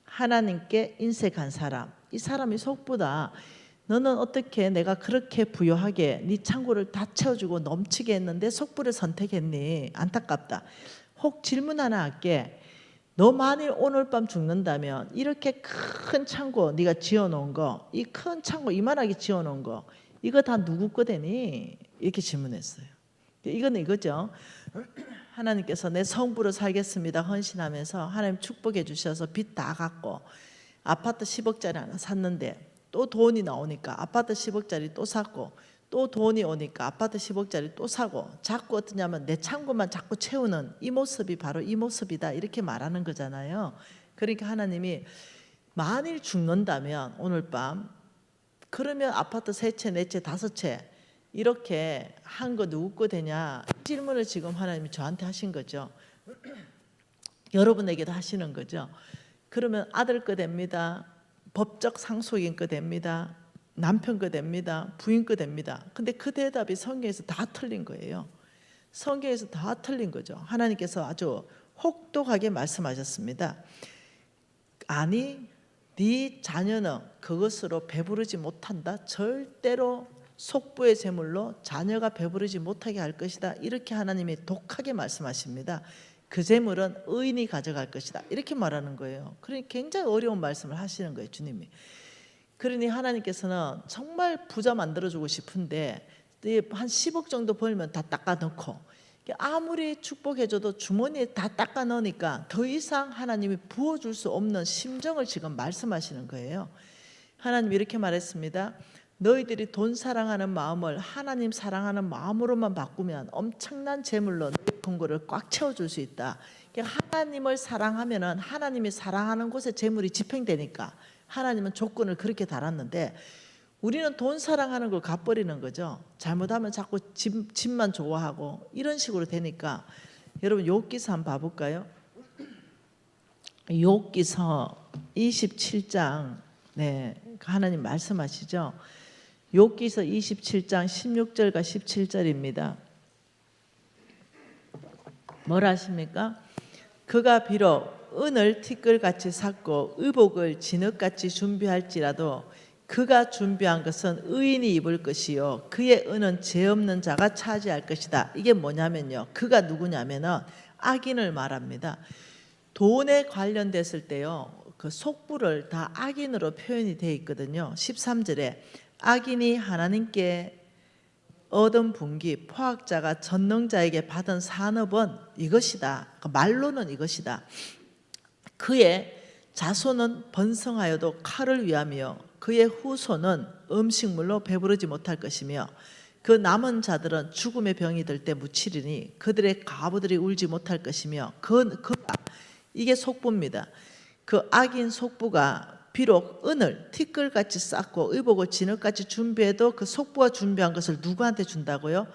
하나님께 인색한 사람, 이 사람이 속부다. 너는 어떻게 내가 그렇게 부여하게 네 창고를 다 채워주고 넘치게 했는데 속부를 선택했니? 안타깝다. 혹 질문 하나 할게. 너 만일 오늘 밤 죽는다면 이렇게 큰 창고 네가 지어놓은 거, 이 큰 창고 이만하게 지어놓은 거, 이거 다 누구 거 되니? 이렇게 질문했어요. 이거는 이거죠. 하나님께서 내 성부로 살겠습니다 헌신하면서 하나님 축복해 주셔서 빚 다 갚고 아파트 10억짜리 하나 샀는데 또 돈이 나오니까 아파트 10억짜리 또 샀고, 또 돈이 오니까 아파트 10억짜리 또 사고, 자꾸 어떠냐면 내 창고만 자꾸 채우는 이 모습이 바로 이 모습이다, 이렇게 말하는 거잖아요. 그러니까 하나님이 만일 죽는다면 오늘 밤, 그러면 아파트 3채, 4채, 5채 이렇게 한 거 누구 거 되냐, 질문을 지금 하나님이 저한테 하신 거죠. 여러분에게도 하시는 거죠. 그러면 아들 거 됩니다, 법적 상속인 거 됩니다. 남편 거 됩니다. 부인 거 됩니다. 근데 그 대답이 성경에서 다 틀린 거예요. 성경에서 다 틀린 거죠. 하나님께서 아주 혹독하게 말씀하셨습니다. 아니, 네 자녀는 그것으로 배부르지 못한다. 절대로 속부의 재물로 자녀가 배부르지 못하게 할 것이다. 이렇게 하나님이 독하게 말씀하십니다. 그 재물은 의인이 가져갈 것이다. 이렇게 말하는 거예요. 그러니 굉장히 어려운 말씀을 하시는 거예요, 주님이. 그러니 하나님께서는 정말 부자 만들어주고 싶은데 한 10억 정도 벌면 다 닦아 넣고, 아무리 축복해줘도 주머니에 다 닦아 넣으니까 더 이상 하나님이 부어줄 수 없는 심정을 지금 말씀하시는 거예요. 하나님이 이렇게 말했습니다. 너희들이 돈 사랑하는 마음을 하나님 사랑하는 마음으로만 바꾸면 엄청난 재물로 너희 통고를 꽉 채워줄 수 있다. 하나님을 사랑하면 하나님이 사랑하는 곳에 재물이 집행되니까 하나님은 조건을 그렇게 달았는데, 우리는 돈 사랑하는 걸 갚버리는 거죠. 잘못하면 자꾸 집만 좋아하고 이런 식으로 되니까. 여러분 욥기서 한번 봐볼까요? 욥기서 27장, 네, 하나님 말씀하시죠. 욥기서 27장 16절과 17절입니다. 뭐라 하십니까? 그가 비록 은을 티끌같이 샀고 의복을 진흙같이 준비할지라도 그가 준비한 것은 의인이 입을 것이요 그의 은은 죄 없는 자가 차지할 것이다. 이게 뭐냐면요, 그가 누구냐면은 악인을 말합니다. 돈에 관련됐을 때요, 그 속부를 다 악인으로 표현이 되어 있거든요. 13절에 악인이 하나님께 얻은 분기, 포학자가 전능자에게 받은 산업은 이것이다. 그 말로는 이것이다. 그의 자손은 번성하여도 칼을 위하며 그의 후손은 음식물로 배부르지 못할 것이며 그 남은 자들은 죽음의 병이 들 때 묻히리니 그들의 가부들이 울지 못할 것이며 그가, 이게 속부입니다. 그 악인 속부가 비록 은을 티끌같이 쌓고 의복을 진흙같이 준비해도 그 속부가 준비한 것을 누구한테 준다고요?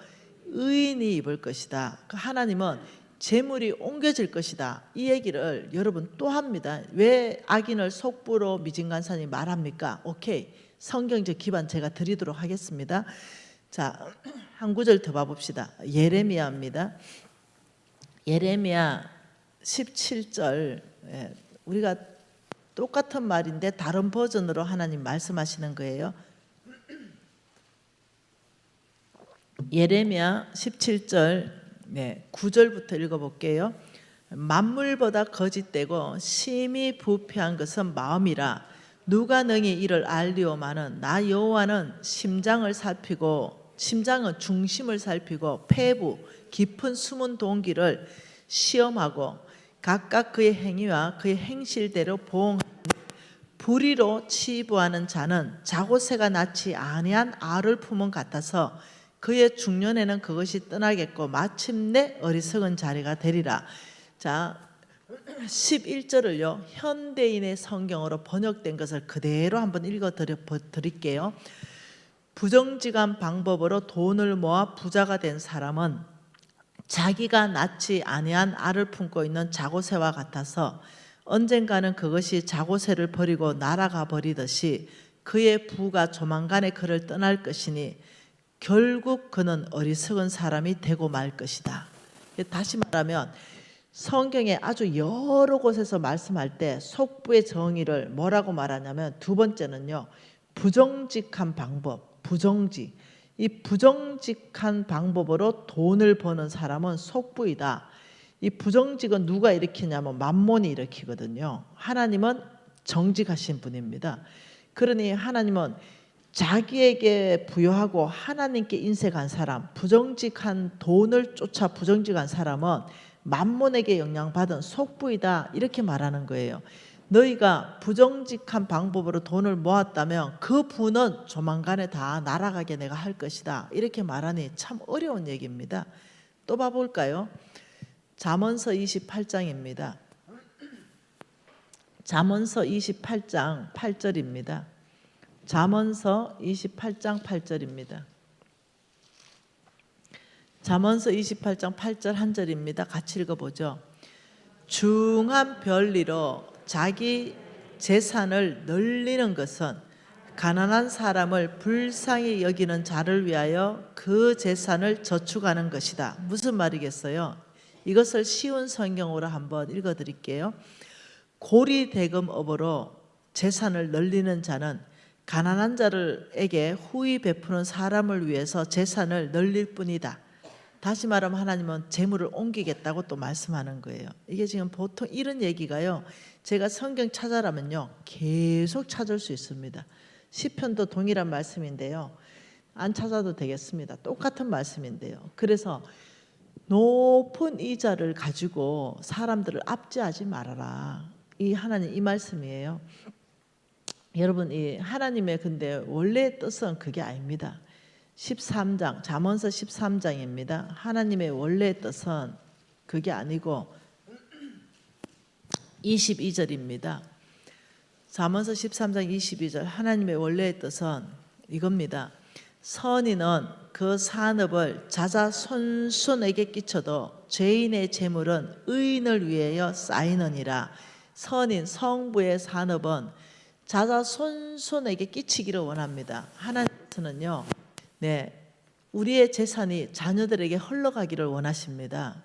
의인이 입을 것이다. 하나님은 재물이 옮겨질 것이다. 이 얘기를 여러분 또 합니다. 왜 악인을 속부로 미진간산이 말합니까? 오케이, 성경적 기반 제가 드리도록 하겠습니다. 자, 한 구절 더 봐봅시다. 예레미야입니다. 예레미야 17절, 우리가 똑같은 말인데 다른 버전으로 하나님 말씀하시는 거예요. 예레미야 17절 9절부터 읽어볼게요. 만물보다 거짓되고 심히 부패한 것은 마음이라 누가 능히 이를 알리오마는 나 여호와는 심장을 살피고, 심장은 중심을 살피고 폐부 깊은 숨은 동기를 시험하고 각각 그의 행위와 그의 행실대로 보응하니 불의로 치부하는 자는 자고새가 낳지 아니한 알을 품은 같아서 그의 중년에는 그것이 떠나겠고 마침내 어리석은 자리가 되리라. 자, 11절을요 현대인의 성경으로 번역된 것을 그대로 한번 읽어 드릴게요. 부정직한 방법으로 돈을 모아 부자가 된 사람은 자기가 낳지 아니한 알을 품고 있는 자고새와 같아서 언젠가는 그것이 자고새를 버리고 날아가 버리듯이 그의 부가 조만간에 그를 떠날 것이니 결국 그는 어리석은 사람이 되고 말 것이다. 다시 말하면 성경에 아주 여러 곳에서 말씀할 때 속부의 정의를 뭐라고 말하냐면, 두 번째는요, 부정직한 방법, 부정직. 이 부정직한 방법으로 돈을 버는 사람은 속부이다. 이 부정직은 누가 일으키냐면 만몬이 일으키거든요. 하나님은 정직하신 분입니다. 그러니 하나님은 자기에게 부여하고 하나님께 인색한 사람, 부정직한 돈을 쫓아 부정직한 사람은 만몬에게 영향받은 속부이다, 이렇게 말하는 거예요. 너희가 부정직한 방법으로 돈을 모았다면 그 부는 조만간에 다 날아가게 내가 할 것이다, 이렇게 말하니 참 어려운 얘기입니다. 또 봐볼까요? 잠언서 28장입니다. 잠언서 28장 8절입니다. 잠언서 28장 8절입니다. 잠언서 28장 8절 한 절입니다. 같이 읽어보죠. 중한 별리로 자기 재산을 늘리는 것은 가난한 사람을 불쌍히 여기는 자를 위하여 그 재산을 저축하는 것이다. 무슨 말이겠어요? 이것을 쉬운 성경으로 한번 읽어드릴게요. 고리대금업으로 재산을 늘리는 자는 가난한 자들에게 후히 베푸는 사람을 위해서 재산을 늘릴 뿐이다. 다시 말하면 하나님은 재물을 옮기겠다고 또 말씀하는 거예요. 이게 지금 보통 이런 얘기가요, 제가 성경 찾아라면요 계속 찾을 수 있습니다. 시편도 동일한 말씀인데요, 안 찾아도 되겠습니다. 똑같은 말씀인데요. 그래서 높은 이자를 가지고 사람들을 압제하지 말아라, 이 하나님 이 말씀이에요. 여러분, 이 하나님의 근데 원래의 뜻은 그게 아닙니다. 13장, 잠언서 13장입니다. 하나님의 원래의 뜻은 그게 아니고 22절입니다. 잠언서 13장 22절, 하나님의 원래의 뜻은 이겁니다. 선인은 그 산업을 자자손손에게 끼쳐도 죄인의 재물은 의인을 위하여 쌓이느니라. 선인, 성부의 산업은 자자손손에게 끼치기를 원합니다. 하나님께서는요, 우리의 재산이 자녀들에게 흘러가기를 원하십니다.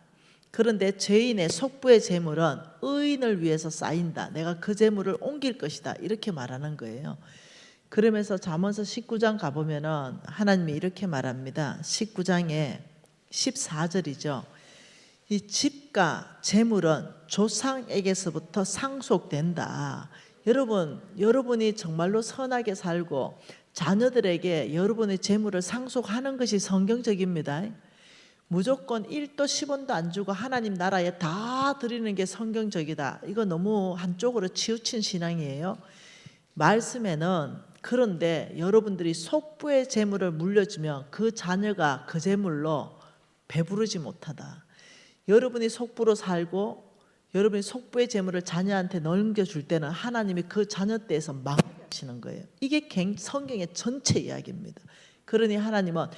그런데 죄인의 속부의 재물은 의인을 위해서 쌓인다. 내가 그 재물을 옮길 것이다. 이렇게 말하는 거예요. 그러면서 잠언서 19장 가보면은 하나님이 이렇게 말합니다. 19장에 14절이죠. 이 집과 재물은 조상에게서부터 상속된다. 여러분이 정말로 선하게 살고 자녀들에게 여러분의 재물을 상속하는 것이 성경적입니다. 무조건 1도 10원도 안 주고 하나님 나라에 다 드리는 게 성경적이다. 이거 너무 한쪽으로 치우친 신앙이에요. 말씀에는 그런데 여러분들이 속부의 재물을 물려주면 그 자녀가 그 재물로 배부르지 못하다. 여러분이 속부로 살고 여러분이 속부의 재물을 자녀한테 넘겨줄 때는 하나님이 그 자녀 때에서 망하시는 거예요. 이게 성경의 전체 이야기입니다. 그러니 하나님은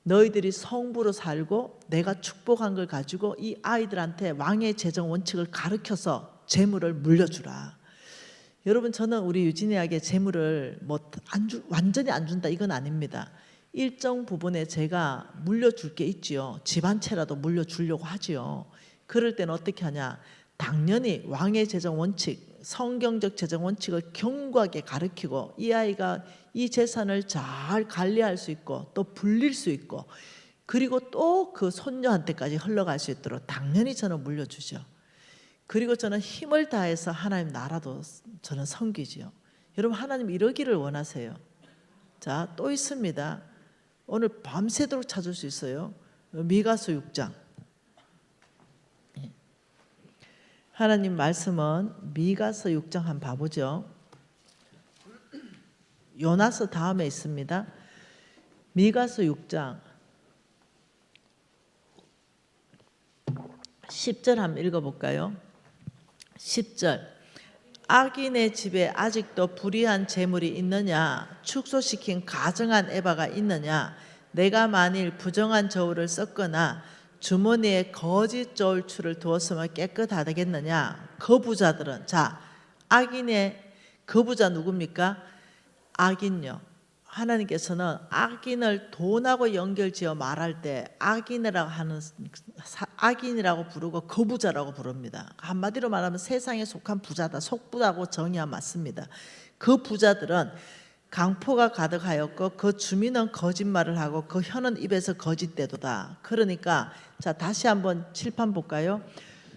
너희들이 성부로 살고 내가 축복한 걸 가지고 이 아이들한테 왕의 재정 원칙을 가르쳐서 재물을 물려주라. 여러분, 저는 우리 유진이에게 재물을 완전히 안 준다 이건 아닙니다. 일정 부분에 제가 물려줄 게 있지요. 집 한 채라도 물려주려고 하지요. 그럴 때는 어떻게 하냐, 당연히 왕의 재정 원칙, 성경적 재정 원칙을 견고하게 가르치고 이 아이가 이 재산을 잘 관리할 수 있고 또 불릴 수 있고 그리고 또 그 손녀한테까지 흘러갈 수 있도록 당연히 저는 물려주죠. 그리고 저는 힘을 다해서 하나님 나라도 저는 섬기지요. 여러분, 하나님 이러기를 원하세요. 자, 또 있습니다. 오늘 밤새도록 찾을 수 있어요. 미가서 6장. 하나님 말씀은 미가서 6장 한번 봐보죠. 요나서 다음에 있습니다. 미가서 6장 10절 한번 읽어볼까요? 10절. 악인의 집에 아직도 불의한 재물이 있느냐? 축소시킨 가증한 에바가 있느냐? 내가 만일 부정한 저울을 썼거나 주머니에 거짓 저울추를 두었으면 깨끗하겠느냐? 거부자들은, 자, 악인의 거부자 누굽니까? 악인요. 하나님께서는 악인을 돈하고 연결지어 말할 때 악인이라고 부르고 거부자라고 부릅니다. 한마디로 말하면 세상에 속한 부자다. 속부자고 정의하면 맞습니다. 그 부자들은 강포가 가득하였고 그 주민은 거짓말을 하고 그 혀는 입에서 거짓대도다. 그러니까 자, 다시 한번 칠판 볼까요?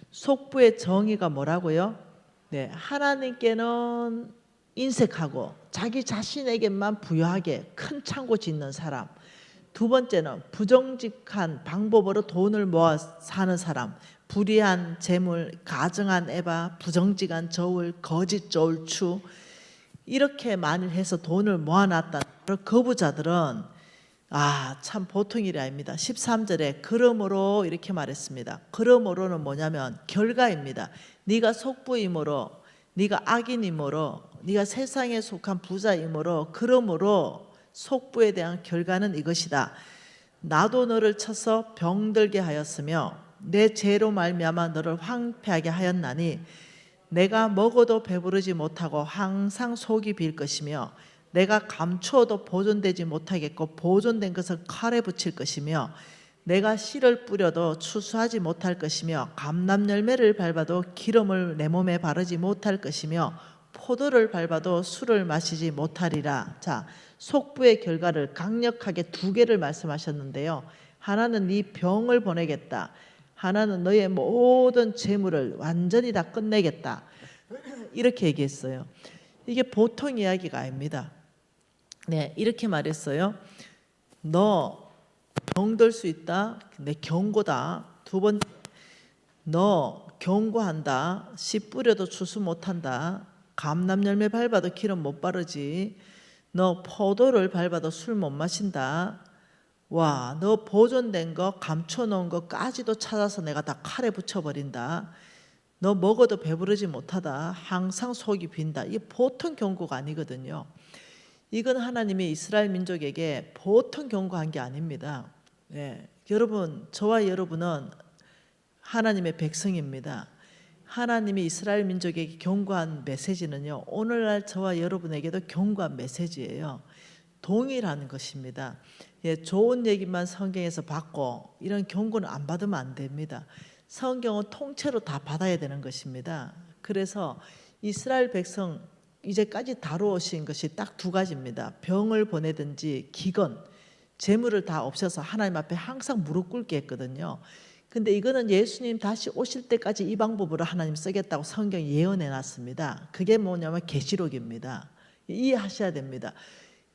속부의 정의가 뭐라고요? 하나님께는 인색하고 자기 자신에게만 부유하게 큰 창고 짓는 사람. 두 번째는 부정직한 방법으로 돈을 모아 사는 사람. 불의한 재물, 가증한 에바, 부정직한 저울, 거짓 저울추, 이렇게 많이 해서 돈을 모아놨다. 거부자들은 참 보통 일이 아닙니다. 13절에 그러므로 이렇게 말했습니다. 그러므로는 뭐냐면 결과입니다. 네가 속부이므로, 네가 악인이므로, 네가 세상에 속한 부자이므로, 그러므로 속부에 대한 결과는 이것이다. 나도 너를 쳐서 병들게 하였으며 내 죄로 말미암아 너를 황폐하게 하였나니 내가 먹어도 배부르지 못하고 항상 속이 빌 것이며 내가 감추어도 보존되지 못하겠고 보존된 것은 칼에 붙일 것이며 내가 씨를 뿌려도 추수하지 못할 것이며 감람 열매를 밟아도 기름을 내 몸에 바르지 못할 것이며 포도를 밟아도 술을 마시지 못하리라. 자, 속부의 결과를 강력하게 두 개를 말씀하셨는데요. 하나는 네 병을 보내겠다. 하나는 너의 모든 재물을 완전히 다 끝내겠다. 이렇게 얘기했어요. 이게 보통 이야기가 아닙니다. 네, 이렇게 말했어요. 너 병들 수 있다. 내 경고다. 두 번째, 너 경고한다. 씨 뿌려도 추수 못한다. 감람 열매 밟아도 기름 못 바르지. 너 포도를 밟아도 술 못 마신다. 와, 너 보존된 거 감춰놓은 거까지도 찾아서 내가 다 칼에 붙여버린다. 너 먹어도 배부르지 못하다. 항상 속이 빈다. 이게 보통 경고가 아니거든요. 이건 하나님이 이스라엘 민족에게 보통 경고한 게 아닙니다. 네, 여러분, 저와 여러분은 하나님의 백성입니다. 하나님이 이스라엘 민족에게 경고한 메시지는요, 오늘날 저와 여러분에게도 경고한 메시지예요. 동일한 것입니다. 예, 좋은 얘기만 성경에서 받고 이런 경고는 안 받으면 안 됩니다. 성경은 통째로 다 받아야 되는 것입니다. 그래서 이스라엘 백성 이제까지 다루어오신 것이 딱 두 가지입니다. 병을 보내든지 기근, 재물을 다 없애서 하나님 앞에 항상 무릎 꿇게 했거든요. 근데 이거는 예수님 다시 오실 때까지 이 방법으로 하나님 쓰겠다고 성경이 예언해 놨습니다. 그게 뭐냐면 계시록입니다. 이해하셔야 됩니다.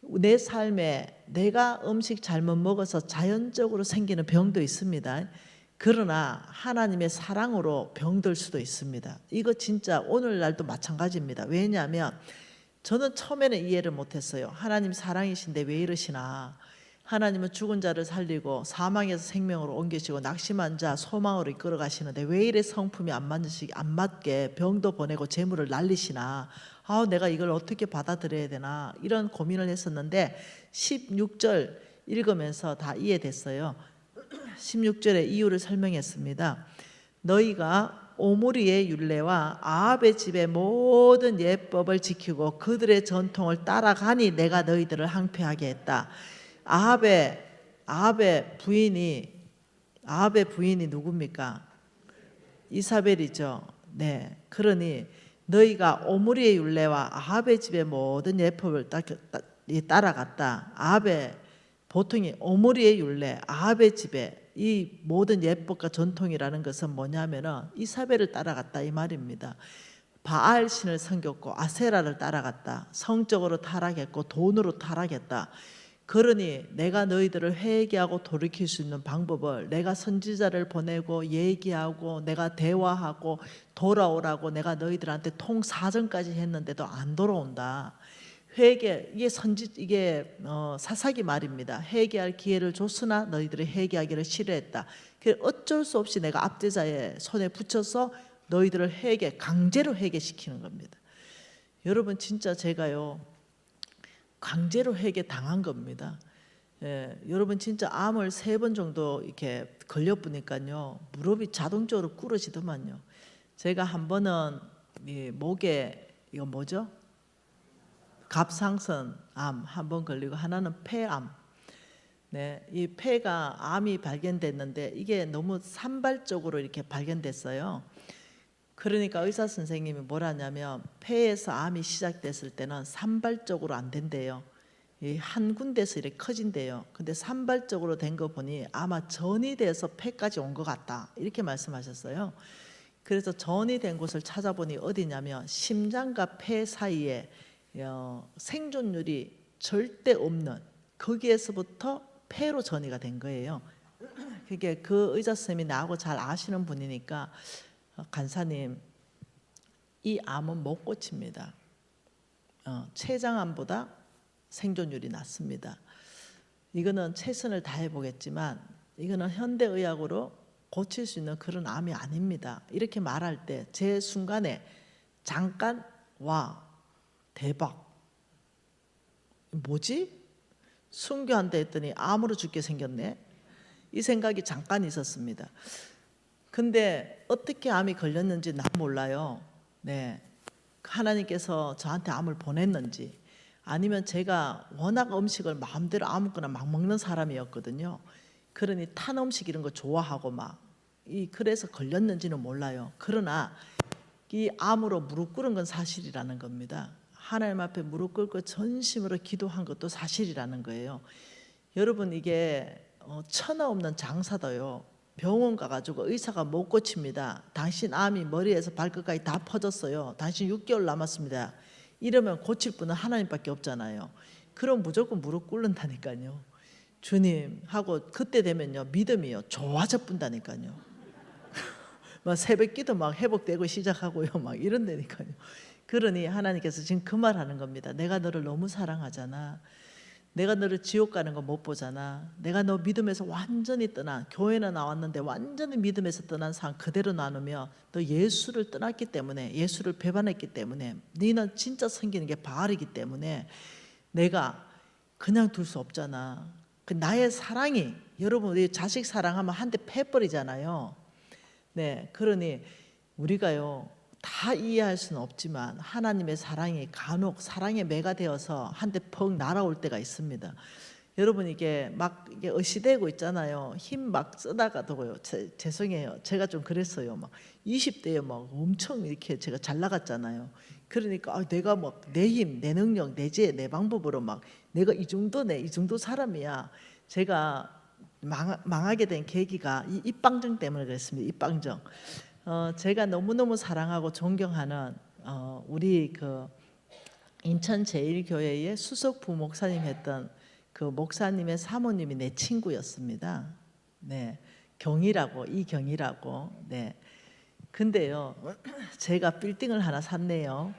내 삶에 내가 음식 잘못 먹어서 자연적으로 생기는 병도 있습니다. 그러나 하나님의 사랑으로 병들 수도 있습니다. 이거 진짜 오늘날도 마찬가지입니다. 왜냐하면 저는 처음에는 이해를 못했어요. 하나님 사랑이신데 왜 이러시나. 하나님은 죽은 자를 살리고 사망에서 생명으로 옮기시고 낙심한 자 소망으로 이끌어 가시는데 왜 이래 성품이 안 맞게 병도 보내고 재물을 날리시나. 내가 이걸 어떻게 받아들여야 되나 이런 고민을 했었는데 16절 읽으면서 다 이해됐어요. 16절의 이유를 설명했습니다. 너희가 오므리의 율례와 아합의 집의 모든 예법을 지키고 그들의 전통을 따라가니 내가 너희들을 항폐하게 했다. 아합의 부인이 누굽니까? 이사벨이죠. 네, 그러니 너희가 오므리의 율례와 아합의 집의 모든 예법을 따라갔다. 보통이 오므리의 율례, 아합의 집에 이 모든 예법과 전통이라는 것은 뭐냐면은 이사벨을 따라갔다 이 말입니다. 바알 신을 섬겼고 아세라를 따라갔다. 성적으로 타락했고 돈으로 타락했다. 그러니 내가 너희들을 회개하고 돌이킬 수 있는 방법을 내가 선지자를 보내고 얘기하고 내가 대화하고 돌아오라고 내가 너희들한테 통사정까지 했는데도 안 돌아온다. 회개, 이게 사사기 말입니다. 회개할 기회를 줬으나 너희들이 회개하기를 싫어했다. 어쩔 수 없이 내가 압제자의 손에 붙여서 너희들을 강제로 회개시키는 겁니다. 여러분 진짜 제가요 강제로 회개 당한 겁니다. 예, 여러분 진짜 암을 3번 정도 이렇게 걸려보니까요 무릎이 자동적으로 꿇어지더만요. 제가 한 번은 목에 이거 뭐죠? 갑상선 암 한 번 걸리고 하나는 폐암. 네, 이 폐가 암이 발견됐는데 이게 너무 산발적으로 이렇게 발견됐어요. 그러니까 의사 선생님이 뭐라냐면 폐에서 암이 시작됐을 때는 산발적으로 안 된대요. 한 군데서 이렇게 커진대요. 근데 산발적으로 된 거 보니 아마 전이 돼서 폐까지 온 것 같다 이렇게 말씀하셨어요. 그래서 전이 된 곳을 찾아보니 어디냐면 심장과 폐 사이에 생존율이 절대 없는 거기에서부터 폐로 전이가 된 거예요. 그게 그 의사 선생님이 나하고 잘 아시는 분이니까 간사님 이 암은 못 고칩니다. 췌장암보다 생존율이 낮습니다. 이거는 최선을 다해 보겠지만 이거는 현대의학으로 고칠 수 있는 그런 암이 아닙니다. 이렇게 말할 때 제 순간에 잠깐 와 대박 뭐지? 순교한다 했더니 암으로 죽게 생겼네. 이 생각이 잠깐 있었습니다. 근데 어떻게 암이 걸렸는지 난 몰라요. 네, 하나님께서 저한테 암을 보냈는지, 아니면 제가 워낙 음식을 마음대로 아무거나 막 먹는 사람이었거든요. 그러니 탄 음식 이런 거 좋아하고 그래서 걸렸는지는 몰라요. 그러나 이 암으로 무릎 꿇은 건 사실이라는 겁니다. 하나님 앞에 무릎 꿇고 전심으로 기도한 것도 사실이라는 거예요. 여러분, 이게 천하 없는 장사도요, 병원 가가지고 의사가 못 고칩니다. 당신 암이 머리에서 발끝까지 다 퍼졌어요. 당신 6개월 남았습니다. 이러면 고칠 분은 하나님밖에 없잖아요. 그럼 무조건 무릎 꿇는다니까요. 주님 하고 그때 되면요, 믿음이요 좋아져 뿐다니까요. 막 새벽기도 막 회복되고 시작하고요, 막 이런다니까요. 그러니 하나님께서 지금 그 말하는 겁니다. 내가 너를 너무 사랑하잖아. 내가 너를 지옥 가는 거 못 보잖아. 내가 너 믿음에서 완전히 떠난, 교회는 나왔는데 완전히 믿음에서 떠난 삶 그대로 나누며 너 예수를 떠났기 때문에, 예수를 배반했기 때문에, 너는 진짜 섬기는 게 바알이기 때문에 내가 그냥 둘 수 없잖아. 그 나의 사랑이, 여러분 우리 자식 사랑하면 한 대 패버리잖아요. 네, 그러니 우리가요 다 이해할 수는 없지만 하나님의 사랑이 간혹 사랑의 매가 되어서 한 대 퍽 날아올 때가 있습니다. 여러분, 이게 막 이게 어시되고 있잖아요. 힘 막 쓰다가도요. 죄송해요. 제가 좀 그랬어요. 막 20대에 막 엄청 이렇게 제가 잘 나갔잖아요. 그러니까 내가 막 내 힘, 내 능력, 내 지혜, 내 방법으로 막 내가 이 정도 사람이야. 제가 망하게 된 계기가 이 입방정 때문에 그랬습니다. 입방정. 제가 너무너무 사랑하고 존경하는 우리 그 인천 제1교회의 수석 부목사님 했던 그 목사님의 사모님이 내 친구였습니다. 네, 경이라고, 이경이라고. 네. 근데요, 제가 빌딩을 하나 샀네요.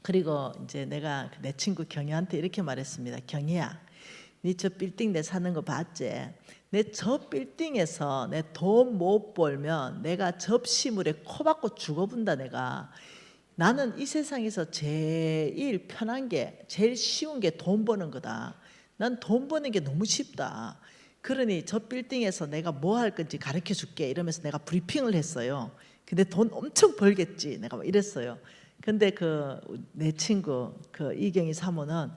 그리고 이제 내가 내 친구 경이한테 이렇게 말했습니다. 경이야, 니 저 빌딩 내 사는 거 봤지? 내 저 빌딩에서 내 돈 못 벌면 내가 접시물에 코 박고 죽어본다. 내가 나는 이 세상에서 제일 편한 게, 제일 쉬운 게 돈 버는 거다. 난 돈 버는 게 너무 쉽다. 그러니 저 빌딩에서 내가 뭐 할 건지 가르쳐 줄게 이러면서 내가 브리핑을 했어요. 근데 돈 엄청 벌겠지 내가 이랬어요. 근데 그 내 친구 그 이경희 사모는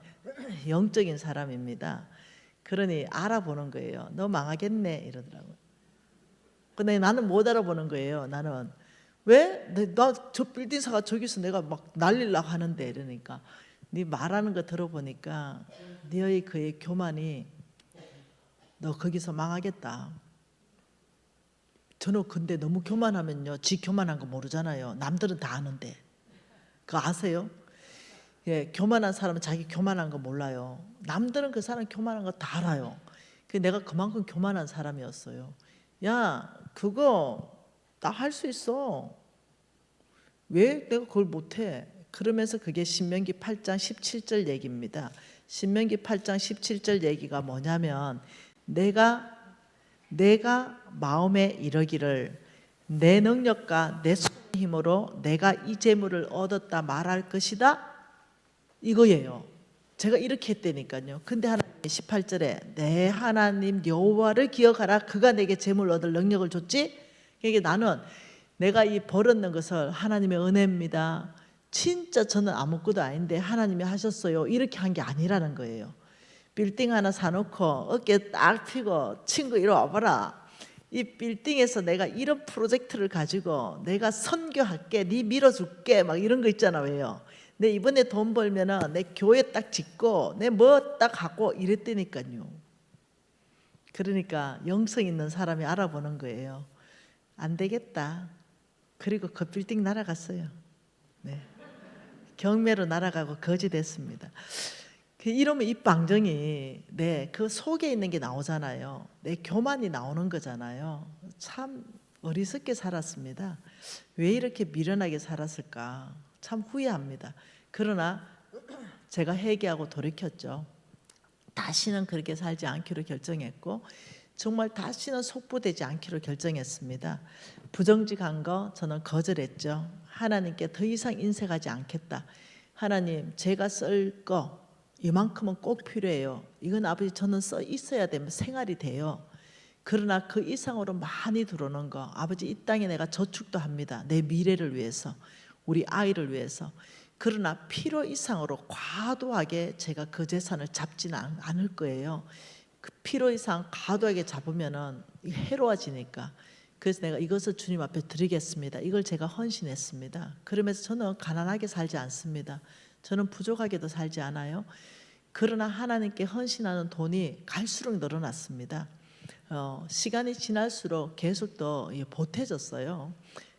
영적인 사람입니다. 그러니 알아보는 거예요. 너 망하겠네 이러더라고요. 근데 나는 못 알아보는 거예요. 나는 왜? 나 저 빌딩사가 저기서 내가 막 날리려고 하는데 이러니까, 네 말하는 거 들어보니까 너의 그의 교만이 너 거기서 망하겠다. 저는 근데 너무 교만하면요, 지 교만한 거 모르잖아요. 남들은 다 아는데. 그거 아세요? 예, 교만한 사람은 자기 교만한 거 몰라요. 남들은 그 사람 교만한 거 다 알아요. 내가 그만큼 교만한 사람이었어요. 야, 그거 나 할 수 있어. 왜 내가 그걸 못해? 그러면서 그게 신명기 8장 17절 얘기입니다. 신명기 8장 17절 얘기가 뭐냐면, 내가 마음에 이르기를 내 능력과 내 손의 힘으로 내가 이 재물을 얻었다 말할 것이다, 이거예요. 제가 이렇게 했다니까요. 근데 하나님 18절에 내 하나님 여호와를 기억하라, 그가 내게 재물 얻을 능력을 줬지. 그러니까 나는 내가 이 벌었는 것을 하나님의 은혜입니다, 진짜 저는 아무것도 아닌데 하나님이 하셨어요, 이렇게 한 게 아니라는 거예요. 빌딩 하나 사놓고 어깨 딱 펴고 친구 이리 와봐라, 이 빌딩에서 내가 이런 프로젝트를 가지고 내가 선교할게, 네 밀어줄게, 막 이런 거 있잖아. 왜요? 내 이번에 돈 벌면은 내 교회 딱 짓고 내 뭐 딱 하고 이랬다니까요. 그러니까 영성 있는 사람이 알아보는 거예요. 안 되겠다. 그리고 그 빌딩 날아갔어요. 네. 경매로 날아가고 거지 됐습니다. 이러면 이 방정이 그 속에 있는 게 나오잖아요. 내 교만이 나오는 거잖아요. 참 어리석게 살았습니다. 왜 이렇게 미련하게 살았을까? 참 후회합니다. 그러나 제가 회개하고 돌이켰죠. 다시는 그렇게 살지 않기로 결정했고, 정말 다시는 속보되지 않기로 결정했습니다. 부정직한 거 저는 거절했죠. 하나님께 더 이상 인색하지 않겠다. 하나님, 제가 쓸 거 이만큼은 꼭 필요해요. 이건 아버지 저는 써 있어야 되면 생활이 돼요. 그러나 그 이상으로 많이 들어오는 거, 아버지 이 땅에 내가 저축도 합니다. 내 미래를 위해서. 우리 아이를 위해서. 그러나 필요 이상으로 과도하게 제가 그 재산을 잡지는 않을 거예요. 그 필요 이상 과도하게 잡으면은 해로워지니까. 그래서 내가 이것을 주님 앞에 드리겠습니다. 이걸 제가 헌신했습니다. 그러면서 저는 가난하게 살지 않습니다. 저는 부족하게도 살지 않아요. 그러나 하나님께 헌신하는 돈이 갈수록 늘어났습니다. 시간이 지날수록 계속 더 보태졌어요.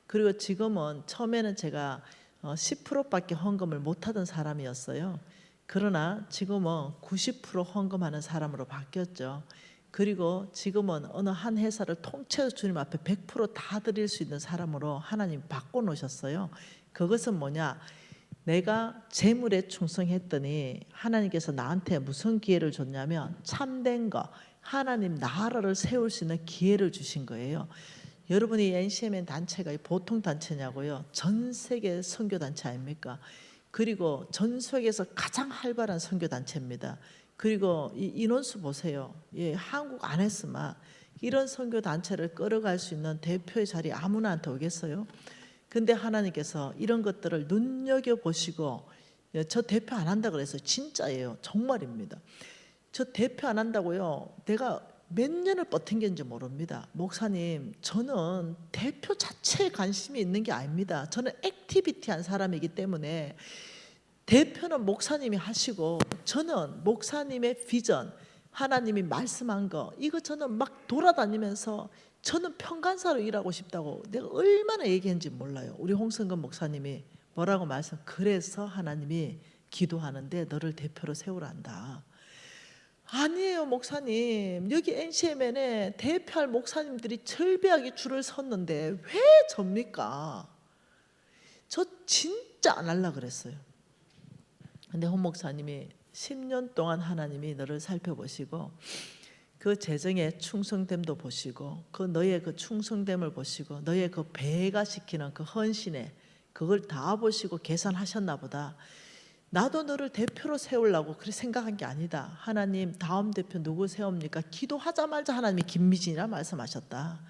그리고 지금은 처음에는 제가 10%밖에 헌금을 못하던 사람이었어요. 그러나 지금은 90% 헌금하는 사람으로 바뀌었죠. 그리고 지금은 어느 한 회사를 통째로 주님 앞에 100%다 드릴 수 있는 사람으로 하나님 바꿔놓으셨어요. 그것은 뭐냐? 내가 재물에 충성했더니 하나님께서 나한테 무슨 기회를 줬냐면 참된 거, 하나님 나라를 세울 수 있는 기회를 주신 거예요. 여러분이 NCMN 단체가 보통 단체냐고요? 전 세계 선교 단체 아닙니까? 그리고 전 세계에서 가장 활발한 선교 단체입니다. 그리고 이 인원수 보세요. 예, 한국 안에서만 이런 선교 단체를 끌어갈 수 있는 대표의 자리 아무나한테 오겠어요? 근데 하나님께서 이런 것들을 눈여겨보시고, 저 대표 안 한다 그래서 진짜예요. 정말입니다. 저 대표 안 한다고요. 내가 몇 년을 버틴겠는지 모릅니다. 목사님, 저는 대표 자체에 관심이 있는 게 아닙니다. 저는 액티비티한 사람이기 때문에 대표는 목사님이 하시고 저는 목사님의 비전, 하나님이 말씀한 거, 이거 저는 막 돌아다니면서 저는 평간사로 일하고 싶다고 내가 얼마나 얘기했는지 몰라요. 우리 홍성근 목사님이 뭐라고 그래서 하나님이 기도하는데 너를 대표로 세우란다. 아니에요, 목사님. 여기 NCMN에 대표할 목사님들이 절비하게 줄을 섰는데 왜 접니까? 저 진짜 안 하려고 그랬어요. 근데 홍 목사님이 10년 동안 하나님이 너를 살펴보시고 그 재정의 충성됨도 보시고 그 너의 그 충성됨을 보시고 너의 그 배가 시키는 그 헌신에 그걸 다 보시고 계산하셨나 보다. 나도 너를 대표로 세우려고 그렇게 생각한 게 아니다. 하나님 다음 대표 누구 세웁니까? 기도하자마자 하나님이 김미진이라 말씀하셨다.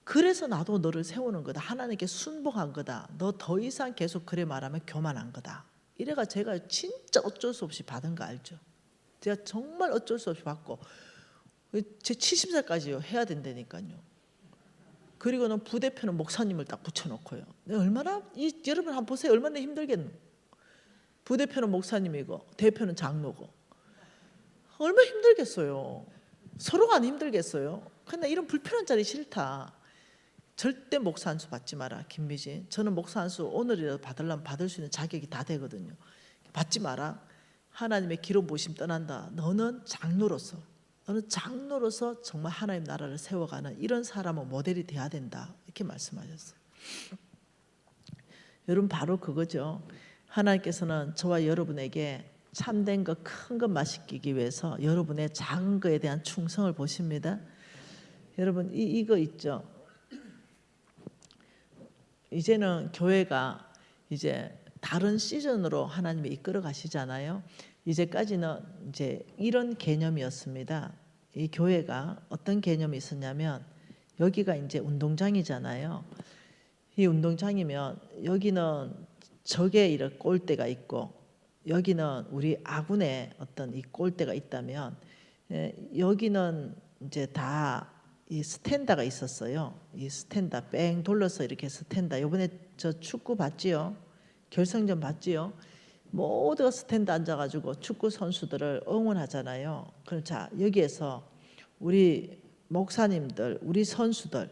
그래서 나도 너를 세우는 거다. 하나님께 순복한 거다. 너 더 이상 계속 그래 말하면 교만한 거다. 이래가 제가 진짜 어쩔 수 없이 받은 거 알죠? 제가 정말 어쩔 수 없이 받고 제 70살까지 해야 된다니까요. 그리고는 부대표는 목사님을 딱 붙여놓고요. 얼마나 여러분 한번 보세요. 얼마나 힘들겠노. 부대표는 목사님이고 대표는 장로고 얼마나 힘들겠어요. 서로가 안 힘들겠어요. 근데 이런 불편한 자리 싫다. 절대 목사 한 수 받지 마라, 김미진. 저는 목사 한 수 오늘이라도 받으려면 받을 수 있는 자격이 다 되거든요. 받지 마라. 하나님의 기록 모심 떠난다. 너는 장로로서 정말 하나님 나라를 세워가는 이런 사람은 모델이 돼야 된다. 이렇게 말씀하셨어요. 여러분 바로 그거죠. 하나님께서는 저와 여러분에게 참된 거, 큰 것 맛있기 위해서 여러분의 작은 거에 대한 충성을 보십니다. 여러분 이거 있죠. 이제는 교회가 이제 다른 시즌으로 하나님이 이끌어 가시잖아요. 이제까지는 이제 이런 개념이었습니다. 이 교회가 어떤 개념이 있었냐면 여기가 이제 운동장이잖아요. 이 운동장이면 여기는 적의 이런 골대가 있고 여기는 우리 아군의 어떤 이 골대가 있다면 여기는 이제 다 이 스탠다가 있었어요. 이 스탠다 뺑 돌려서 이렇게 스탠다. 이번에 저 축구 봤지요? 결승전 봤지요? 모두가 스탠드 앉아가지고 축구 선수들을 응원하잖아요. 그럼 자 여기에서 우리 목사님들, 우리 선수들,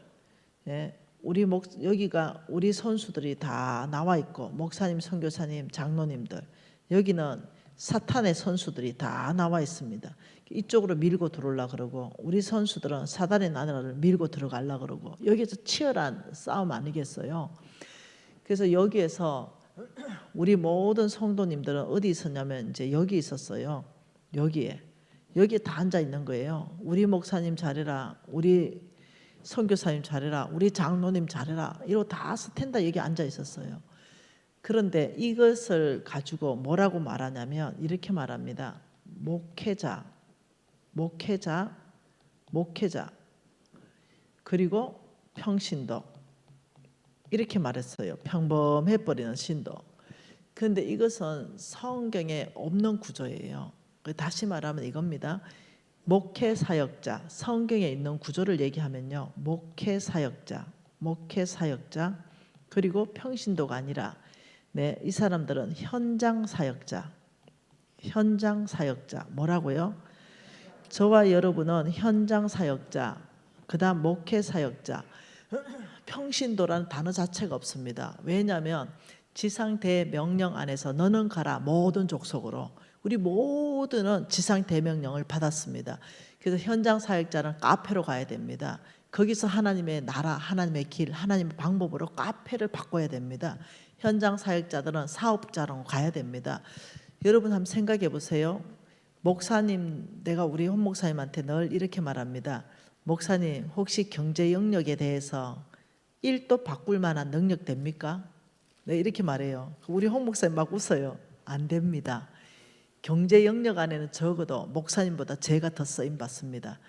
여기가 우리 선수들이 다 나와 있고 목사님, 선교사님, 장로님들 여기는 사탄의 선수들이 다 나와 있습니다. 이쪽으로 밀고 들어오려고 그러고 우리 선수들은 사단의 나라를 밀고 들어가려고 그러고 여기서 치열한 싸움 아니겠어요? 그래서 여기에서 우리 모든 성도님들은 어디 있었냐면 이제 여기 있었어요. 여기에 다 앉아 있는 거예요. 우리 목사님 잘해라, 우리 선교사님 잘해라, 우리 장로님 잘해라. 이러고 다 스탠다 여기 앉아 있었어요. 그런데 이것을 가지고 뭐라고 말하냐면 이렇게 말합니다. 목회자 그리고 평신도 이렇게 말했어요. 평범해 버리는 신도. 그런데 이것은 성경에 없는 구조예요. 다시 말하면 이겁니다. 목회 사역자, 성경에 있는 구조를 얘기하면요. 목회 사역자, 그리고 평신도가 아니라 이 사람들은 현장 사역자. 뭐라고요? 저와 여러분은 현장 사역자, 그다음 목회 사역자, 평신도라는 단어 자체가 없습니다. 왜냐하면 지상 대명령 안에서 너는 가라 모든 족속으로, 우리 모두는 지상 대명령을 받았습니다. 그래서 현장 사역자는 카페로 가야 됩니다. 거기서 하나님의 나라, 하나님의 길, 하나님의 방법으로 카페를 바꿔야 됩니다. 현장 사역자들은 사업자로 가야 됩니다. 여러분 한번 생각해 보세요. 목사님, 내가 우리 홍 목사님한테 늘 이렇게 말합니다. 목사님, 혹시 경제 영역에 대해서 1도 바꿀 만한 능력 됩니까? 네, 이렇게 말해요. 우리 홍 목사님 막 웃어요. 안 됩니다. 경제 영역 안에는 적어도 목사님보다 제가 더 쓰임 받습니다.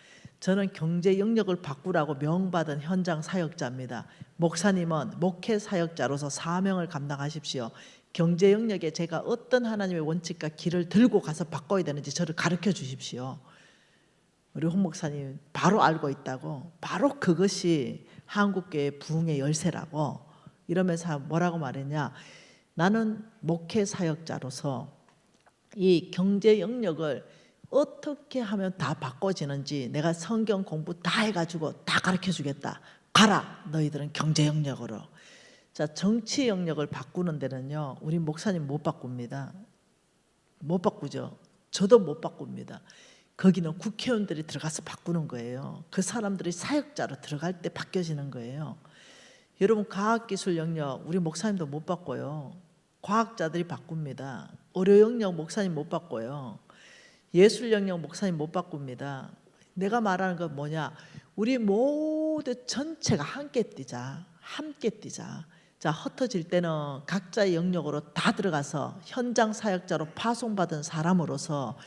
저는 경제 영역을 바꾸라고 명받은 현장 사역자입니다. 목사님은 목회 사역자로서 사명을 감당하십시오. 경제 영역에 제가 어떤 하나님의 원칙과 길을 들고 가서 바꿔야 되는지 저를 가르쳐 주십시오. 우리 홍 목사님 바로 알고 있다고, 바로 그것이 한국교회 부흥의 열쇠라고 이러면서 뭐라고 말했냐, 나는 목회 사역자로서 이 경제 영역을 어떻게 하면 다 바꿔지는지 내가 성경 공부 다 해가지고 다 가르쳐 주겠다. 가라, 너희들은 경제 영역으로. 자, 정치 영역을 바꾸는 데는요, 우리 목사님 못 바꿉니다. 못 바꾸죠. 저도 못 바꿉니다. 거기는 국회의원들이 들어가서 바꾸는 거예요. 그 사람들이 사역자로 들어갈 때 바뀌어지는 거예요. 여러분, 과학기술 영역 우리 목사님도 못 바꿔요. 과학자들이 바꿉니다. 의료 영역 목사님 못 바꿔요. 예술 영역 목사님 못 바꿉니다. 내가 말하는 건 뭐냐, 우리 모두 전체가 함께 뛰자. 자, 흩어질 때는 각자의 영역으로 다 들어가서 현장 사역자로 파송받은 사람으로서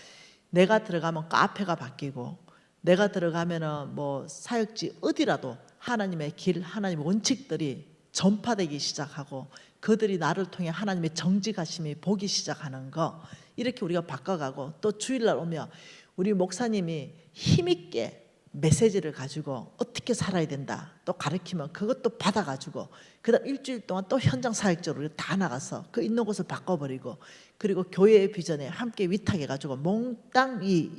내가 들어가면 카페가 바뀌고, 내가 들어가면은 뭐 사역지 어디라도 하나님의 길, 하나님의 원칙들이 전파되기 시작하고 그들이 나를 통해 하나님의 정직하심이 보기 시작하는 거, 이렇게 우리가 바꿔가고, 또 주일날 오면 우리 목사님이 힘있게 메시지를 가지고 어떻게 살아야 된다 또 가르치면 그것도 받아가지고, 그 다음 일주일 동안 또 현장 사역적으로 다 나가서 그 있는 곳을 바꿔버리고, 그리고 교회의 비전에 함께 위탁해가지고 몽땅 이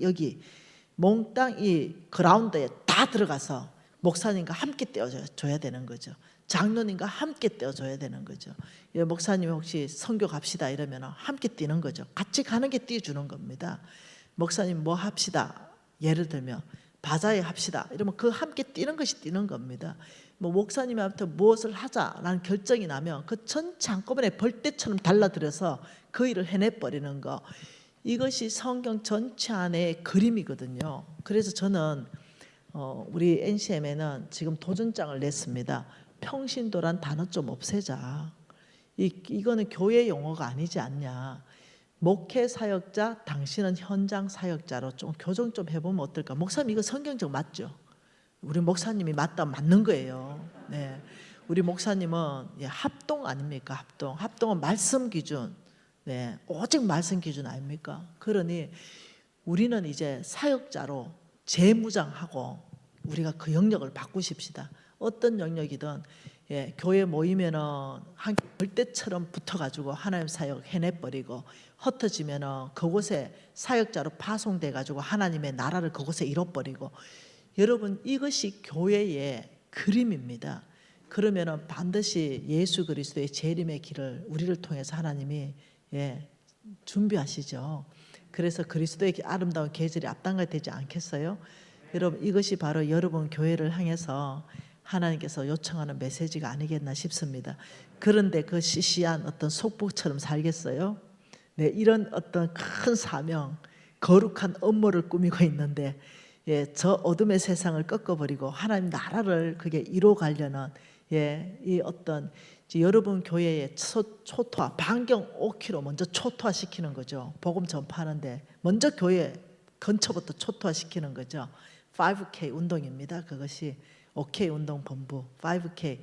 그라운드에 다 들어가서 목사님과 함께 떼어줘야 되는 거죠. 장로님과 함께 떼어줘야 되는 거죠. 목사님이 혹시 선교 갑시다 이러면 함께 뛰는 거죠. 같이 가는 게 띄워주는 겁니다. 목사님 뭐 합시다, 예를 들면 바자회 합시다 이러면 그 함께 뛰는 것이 뛰는 겁니다. 뭐 목사님한테 무엇을 하자라는 결정이 나면 그 전체 한꺼번에 벌떼처럼 달라들어서 그 일을 해내버리는 거, 이것이 성경 전체 안의 그림이거든요. 그래서 저는 우리 NCM에는 지금 도전장을 냈습니다. 평신도란 단어 좀 없애자. 이거는 교회 용어가 아니지 않냐. 목회 사역자, 당신은 현장 사역자로 좀 교정 좀 해보면 어떨까. 목사님 이거 성경적 맞죠? 우리 목사님이 맞다 맞는 거예요. 네, 우리 목사님은 합동 아닙니까? 합동은 말씀 기준, 네, 오직 말씀 기준 아닙니까? 그러니 우리는 이제 사역자로 재무장하고 우리가 그 영역을 바꾸십시다. 어떤 영역이든 교회 모이면은 한 벌떼처럼 붙어가지고 하나님 사역 해내버리고, 흩어지면은 그곳에 사역자로 파송돼 가지고 하나님의 나라를 그곳에 이뤄버리고. 여러분, 이것이 교회의 그림입니다. 그러면은 반드시 예수 그리스도의 재림의 길을 우리를 통해서 하나님이 준비하시죠. 그래서 그리스도의 아름다운 계절이 앞당겨야 되지 않겠어요? 여러분, 이것이 바로 여러분 교회를 향해서 하나님께서 요청하는 메시지가 아니겠나 싶습니다. 그런데 그 시시한 어떤 속복처럼 살겠어요? 네, 이런 어떤 큰 사명, 거룩한 업무를 꾸미고 있는데 저 어둠의 세상을 꺾어버리고 하나님 나라를 그게 이루어가려는 이 어떤 여러분 교회의 초토화, 반경 5km 먼저 초토화시키는 거죠. 복음 전파하는데 먼저 교회 근처부터 초토화시키는 거죠. 5K 운동입니다. 그것이 OK 운동 본부 5K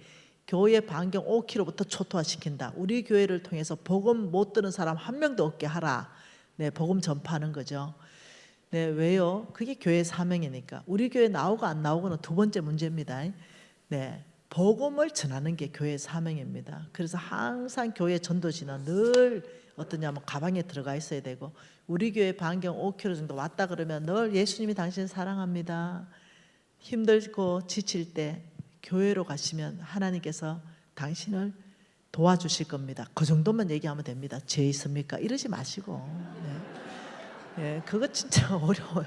교회 반경 5km부터 초토화시킨다. 우리 교회를 통해서 복음 못 들은 사람 한 명도 없게 하라. 네, 복음 전파하는 거죠. 네, 왜요? 그게 교회 사명이니까. 우리 교회 나오고 안 나오고는 두 번째 문제입니다. 네, 복음을 전하는 게 교회 사명입니다. 그래서 항상 교회 전도지는 늘 어떠냐면 가방에 들어가 있어야 되고, 우리 교회 반경 5km 정도 왔다 그러면 늘 예수님이 당신 사랑합니다. 힘들고 지칠 때 교회로 가시면 하나님께서 당신을 도와주실 겁니다. 그 정도만 얘기하면 됩니다. 죄 있습니까? 이러지 마시고. 네. 네, 그거 진짜 어려워요.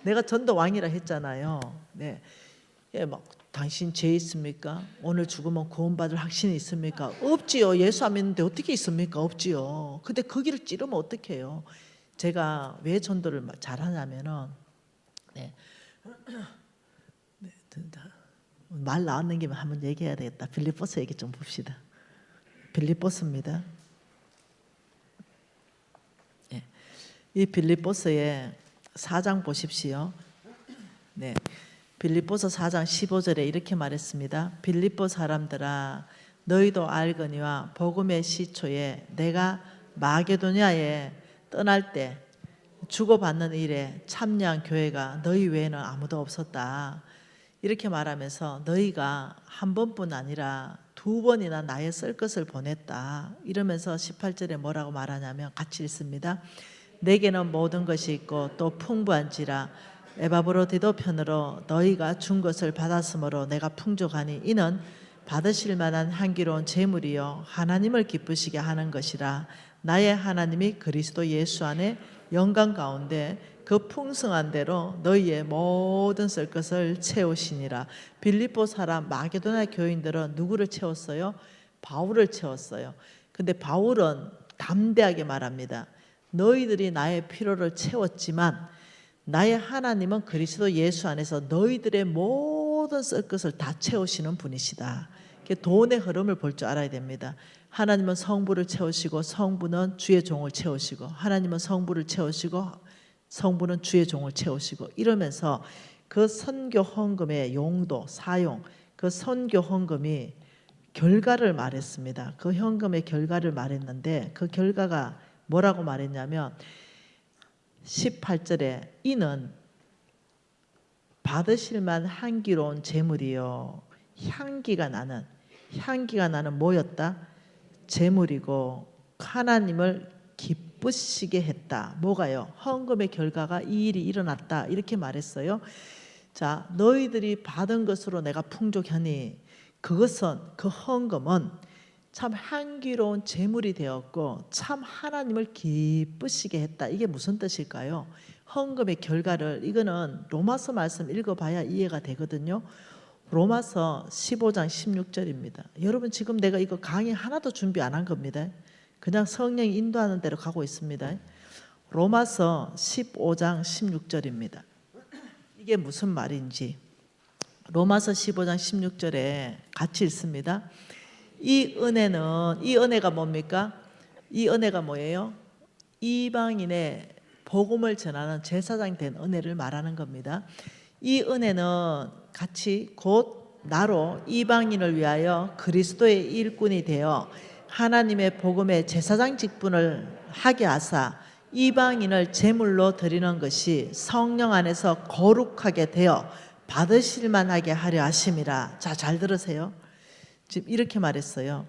내가 전도 왕이라 했잖아요. 네, 예, 막 당신 죄 있습니까? 오늘 죽으면 구원받을 확신이 있습니까? 없지요. 예수 안 믿는데 어떻게 있습니까? 없지요. 근데 거기를 찌르면 어떡해요? 제가 왜 전도를 잘하냐면은, 네. 네, 말 나왔는 김에 한번 얘기해야 되겠다. 빌립보서 얘기 좀 봅시다. 빌립보서입니다. 네. 이 빌립보서의 4장 보십시오. 네, 빌립보서 4장 15절에 이렇게 말했습니다. 빌립보 사람들아, 너희도 알거니와 복음의 시초에 내가 마게도냐에 떠날 때 주고받는 일에 참여한 교회가 너희 외에는 아무도 없었다. 이렇게 말하면서 너희가 한 번뿐 아니라 두 번이나 나의 쓸 것을 보냈다. 이러면서 18절에 뭐라고 말하냐면 같이 읽습니다. 내게는 모든 것이 있고 또 풍부한지라 에바브로디도 편으로 너희가 준 것을 받았으므로 내가 풍족하니 이는 받으실 만한 향기로운 제물이요 하나님을 기쁘시게 하는 것이라. 나의 하나님이 그리스도 예수 안에 영광 가운데 그 풍성한 대로 너희의 모든 쓸 것을 채우시니라. 빌립보 사람 마게도냐 교인들은 누구를 채웠어요? 바울을 채웠어요. 근데 바울은 담대하게 말합니다. 너희들이 나의 필요를 채웠지만 나의 하나님은 그리스도 예수 안에서 너희들의 모든 쓸 것을 다 채우시는 분이시다. 돈의 흐름을 볼 줄 알아야 됩니다. 하나님은 성부를 채우시고 성부는 주의 종을 채우시고, 하나님은 성부를 채우시고 성부는 주의 종을 채우시고, 이러면서 그 선교 헌금의 용도, 사용, 그 선교 헌금이 결과를 말했습니다. 그 헌금의 결과를 말했는데 그 결과가 뭐라고 말했냐면 18절에 이는 받으실 만 향기로운 제물이요 향기가 나는 뭐였다? 제물이고 하나님을 기쁘시게 했다. 뭐가요? 헌금의 결과가 이 일이 일어났다. 이렇게 말했어요. 자, 너희들이 받은 것으로 내가 풍족하니 그것은, 그 헌금은 참 향기로운 제물이 되었고 참 하나님을 기쁘시게 했다. 이게 무슨 뜻일까요? 헌금의 결과를, 이거는 로마서 말씀 읽어봐야 이해가 되거든요. 로마서 15장 16절입니다. 여러분 지금 내가 이거 강의 하나도 준비 안 한 겁니다. 그냥 성령이 인도하는 대로 가고 있습니다. 로마서 15장 16절입니다. 이게 무슨 말인지 로마서 15장 16절에 같이 읽습니다. 이 은혜가 뭡니까? 이 은혜가 뭐예요? 이방인의 복음을 전하는 제사장이 된 은혜를 말하는 겁니다. 이 은혜는 같이 곧 나로 이방인을 위하여 그리스도의 일꾼이 되어 하나님의 복음의 제사장 직분을 하게 하사 이방인을 제물로 드리는 것이 성령 안에서 거룩하게 되어 받으실 만하게 하려 하심이라. 자, 잘 들으세요. 지금 이렇게 말했어요.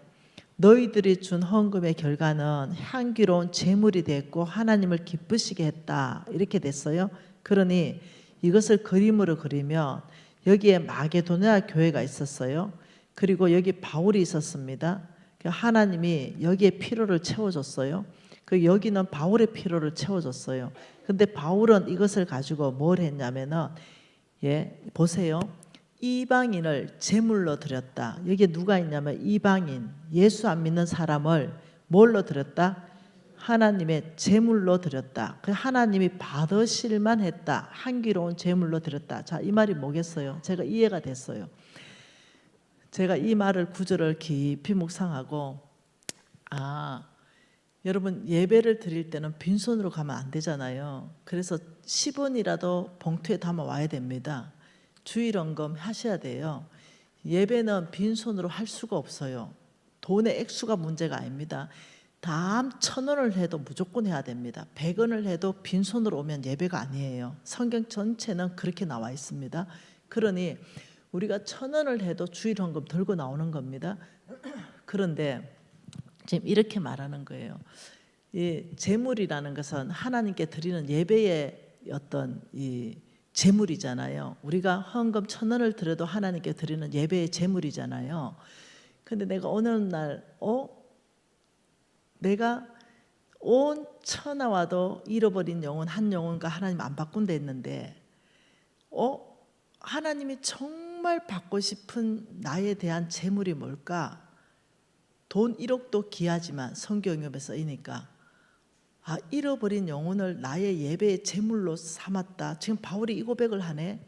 너희들이 준 헌금의 결과는 향기로운 제물이 됐고 하나님을 기쁘시게 했다. 이렇게 됐어요. 그러니 이것을 그림으로 그리면 여기에 마게도냐 교회가 있었어요. 그리고 여기 바울이 있었습니다. 하나님이 여기에 필요를 채워줬어요. 여기는 바울의 필요를 채워줬어요. 근데 바울은 이것을 가지고 뭘 했냐면은, 보세요. 이방인을 제물로 드렸다. 여기에 누가 있냐면 이방인, 예수 안 믿는 사람을 뭘로 드렸다? 하나님의 제물로 드렸다. 하나님이 받으실만 했다. 향기로운 제물로 드렸다. 자, 이 말이 뭐겠어요? 제가 이해가 됐어요. 제가 이 말을 구절을 깊이 묵상하고, 여러분 예배를 드릴 때는 빈손으로 가면 안 되잖아요. 그래서 10원이라도 봉투에 담아 와야 됩니다. 주일헌금 하셔야 돼요. 예배는 빈손으로 할 수가 없어요. 돈의 액수가 문제가 아닙니다. 단 1,000원을 해도 무조건 해야 됩니다. 100원을 해도 빈손으로 오면 예배가 아니에요. 성경 전체는 그렇게 나와 있습니다. 그러니 우리가 1,000원을 해도 주일 헌금 들고 나오는 겁니다. 그런데 지금 이렇게 말하는 거예요. 이 제물이라는 것은 하나님께 드리는 예배의 어떤 이 제물이잖아요. 우리가 헌금 1,000원을 드려도 하나님께 드리는 예배의 제물이잖아요. 근데 내가 어느 날 내가 온 천하와도 잃어버린 영혼 한 영혼과 하나님 안 바꾼다 했는데 하나님이 정말 받고 싶은 나에 대한 재물이 뭘까? 돈 1억도 귀하지만 성경에 쓰이니까 잃어버린 영혼을 나의 예배의 제물로 삼았다. 지금 바울이 이 고백을 하네.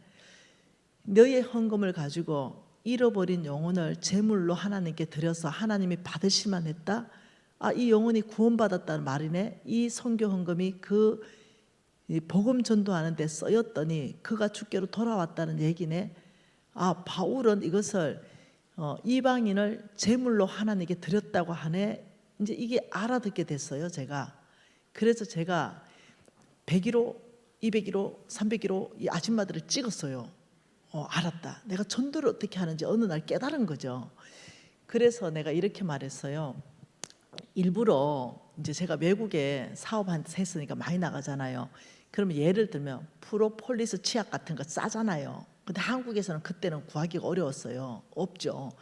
너의 헌금을 가지고 잃어버린 영혼을 제물로 하나님께 드려서 하나님이 받으실만 했다. 이 영혼이 구원받았다는 말이네. 이 선교 헌금이 그 복음 전도하는 데 쓰였더니 그가 주께로 돌아왔다는 얘기네. 바울은 이것을 이방인을 제물로 하나님께 드렸다고 하네. 이제 이게 알아듣게 됐어요, 제가. 그래서 제가 100kg, 200kg, 300kg 이 아줌마들을 찍었어요. 알았다. 내가 전도를 어떻게 하는지 어느 날 깨달은 거죠. 그래서 내가 이렇게 말했어요. 일부러 이제 제가 외국에 사업한테 했으니까 많이 나가잖아요. 그러면 예를 들면 프로폴리스 치약 같은 거 싸잖아요. 근데 한국에서는 그때는 구하기가 어려웠어요. 없죠.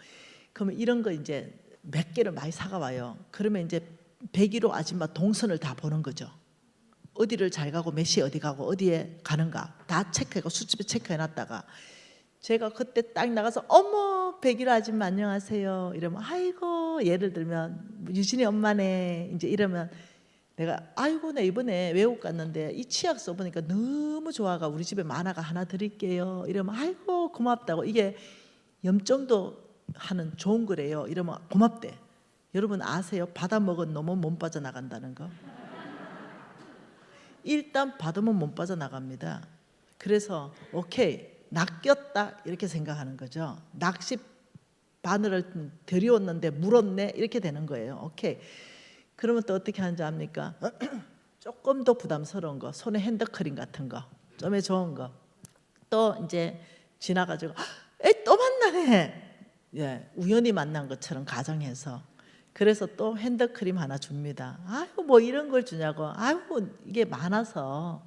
그러면 이런 거 이제 몇 개를 많이 사가 와요. 그러면 이제 101호 아줌마 동선을 다 보는 거죠. 어디를 잘 가고 몇 시에 어디 가고 어디에 가는가 다 체크해고 수집에 체크해놨다가 제가 그때 딱 나가서 어머 101호 아줌마 안녕하세요 이러면 아이고 예를 들면 유진이 엄마네 이제 이러면 내가 아이고 나 이번에 외국 갔는데 이 치약 써보니까 너무 좋아가 우리 집에 만화가 하나 드릴게요 이러면 아이고 고맙다고 이게 염정도 하는 좋은 거래요 이러면 고맙대. 여러분 아세요? 받아먹은 놈은 못 빠져나간다는 거. 일단 받으면 못 빠져나갑니다. 그래서 오케이 낚였다 이렇게 생각하는 거죠. 낚시 바늘을 들여왔는데 물었네 이렇게 되는 거예요. 오케이. 그러면 또 어떻게 하는지 압니까? 조금 더 부담스러운 거 손에 핸드크림 같은 거 좀에 좋은 거 또 이제 지나가지고 또 만나네. 예, 우연히 만난 것처럼 가정해서 그래서 또 핸드크림 하나 줍니다. 아이고 뭐 이런 걸 주냐고. 아이고 이게 많아서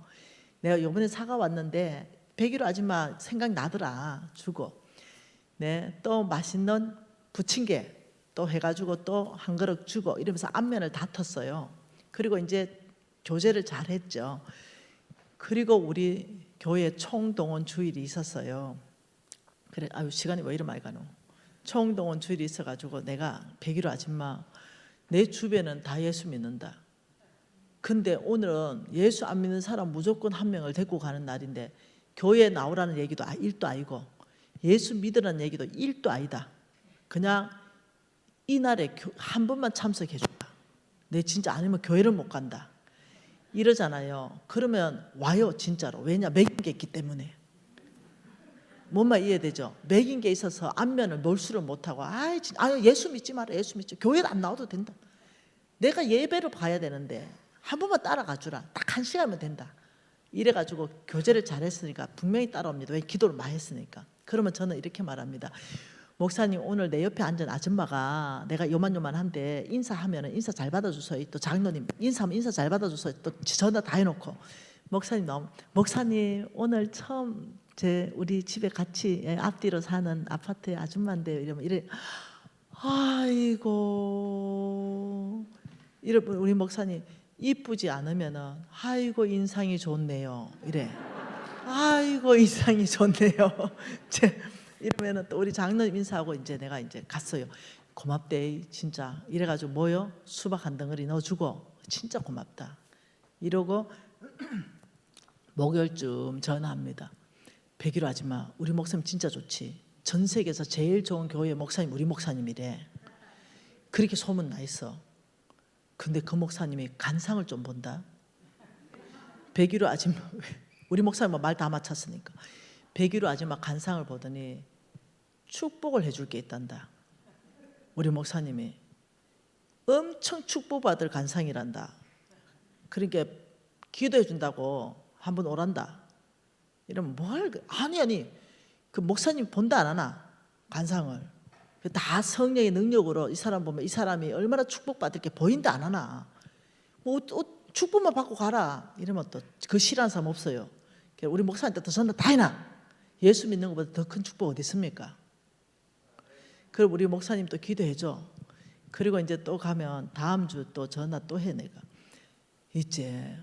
내가 이번에 사가 왔는데 101호 아줌마 생각나더라 주고. 네, 또 맛있는 부침개 또 해가지고 또 한 그릇 주고 이러면서 안면을 다퉜어요. 그리고 이제 교제를 잘했죠. 그리고 우리 교회 총동원 주일이 있었어요. 그래 시간이 왜 이리 많이 가노? 총동원 주일이 있어가지고 내가 101호 아줌마 내 주변은 다 예수 믿는다. 근데 오늘은 예수 안 믿는 사람 무조건 한 명을 데리고 가는 날인데 교회에 나오라는 얘기도 1도 아니고 예수 믿으라는 얘기도 1도 아니다. 그냥 이날에 한 번만 참석해 줄까. 내 진짜 아니면 교회를 못 간다. 이러잖아요. 그러면 와요 진짜로. 왜냐 먹인 게 있기 때문에. 뭔 말 이해되죠? 먹인 게 있어서 안면을 몰수를 못하고 예수 믿지 마라 예수 믿지 교회를 안 나와도 된다. 내가 예배를 봐야 되는데 한 번만 따라가 주라. 딱 1시간이면 된다. 이래가지고 교제를 잘했으니까 분명히 따라옵니다. 왜? 기도를 많이 했으니까. 그러면 저는 이렇게 말합니다. 목사님 오늘 내 옆에 앉은 아줌마가 내가 요만요만한데 인사하면 인사 잘 받아주세요. 또 장로님 인사하면 인사 잘 받아주세요. 또 전화 다 해놓고 목사님 오늘 처음 우리 집에 같이 앞뒤로 사는 아파트의 아줌마인데요. 이러면 이래 아이고 이러면 우리 목사님 이쁘지 않으면은 아이고 인상이 좋네요. 이래 아이고 인상이 좋네요. 이러면은 또 우리 장로님 인사하고 이제 내가 이제 갔어요. 고맙대 진짜 이래가지고 뭐요? 수박 한 덩어리 넣어주고 진짜 고맙다. 이러고 목요일쯤 전화합니다. 101호 아줌마 우리 목사님 진짜 좋지. 전 세계에서 제일 좋은 교회 목사님 우리 목사님이래. 그렇게 소문 나 있어. 근데 그 목사님이 간상을 좀 본다. 101호 아줌마 우리 목사님 말 다 맞췄으니까 101호 아줌마 간상을 보더니 축복을 해줄 게 있단다. 우리 목사님이 엄청 축복받을 간상이란다. 그러니까 기도해 준다고 한번 오란다. 이러면 아니 그 목사님 본다 안 하나 간상을. 다 성령의 능력으로 이 사람 보면 이 사람이 얼마나 축복받을 게 보인다 안 하나. 뭐 축복만 받고 가라 이러면 또 그 싫어하는 사람 없어요. 우리 목사님한테 더 전화 다 해놔. 예수 믿는 것보다 더 큰 축복 어디 있습니까? 그럼 우리 목사님 또 기도해줘. 그리고 이제 또 가면 다음 주 또 전화 또 해. 내가 이제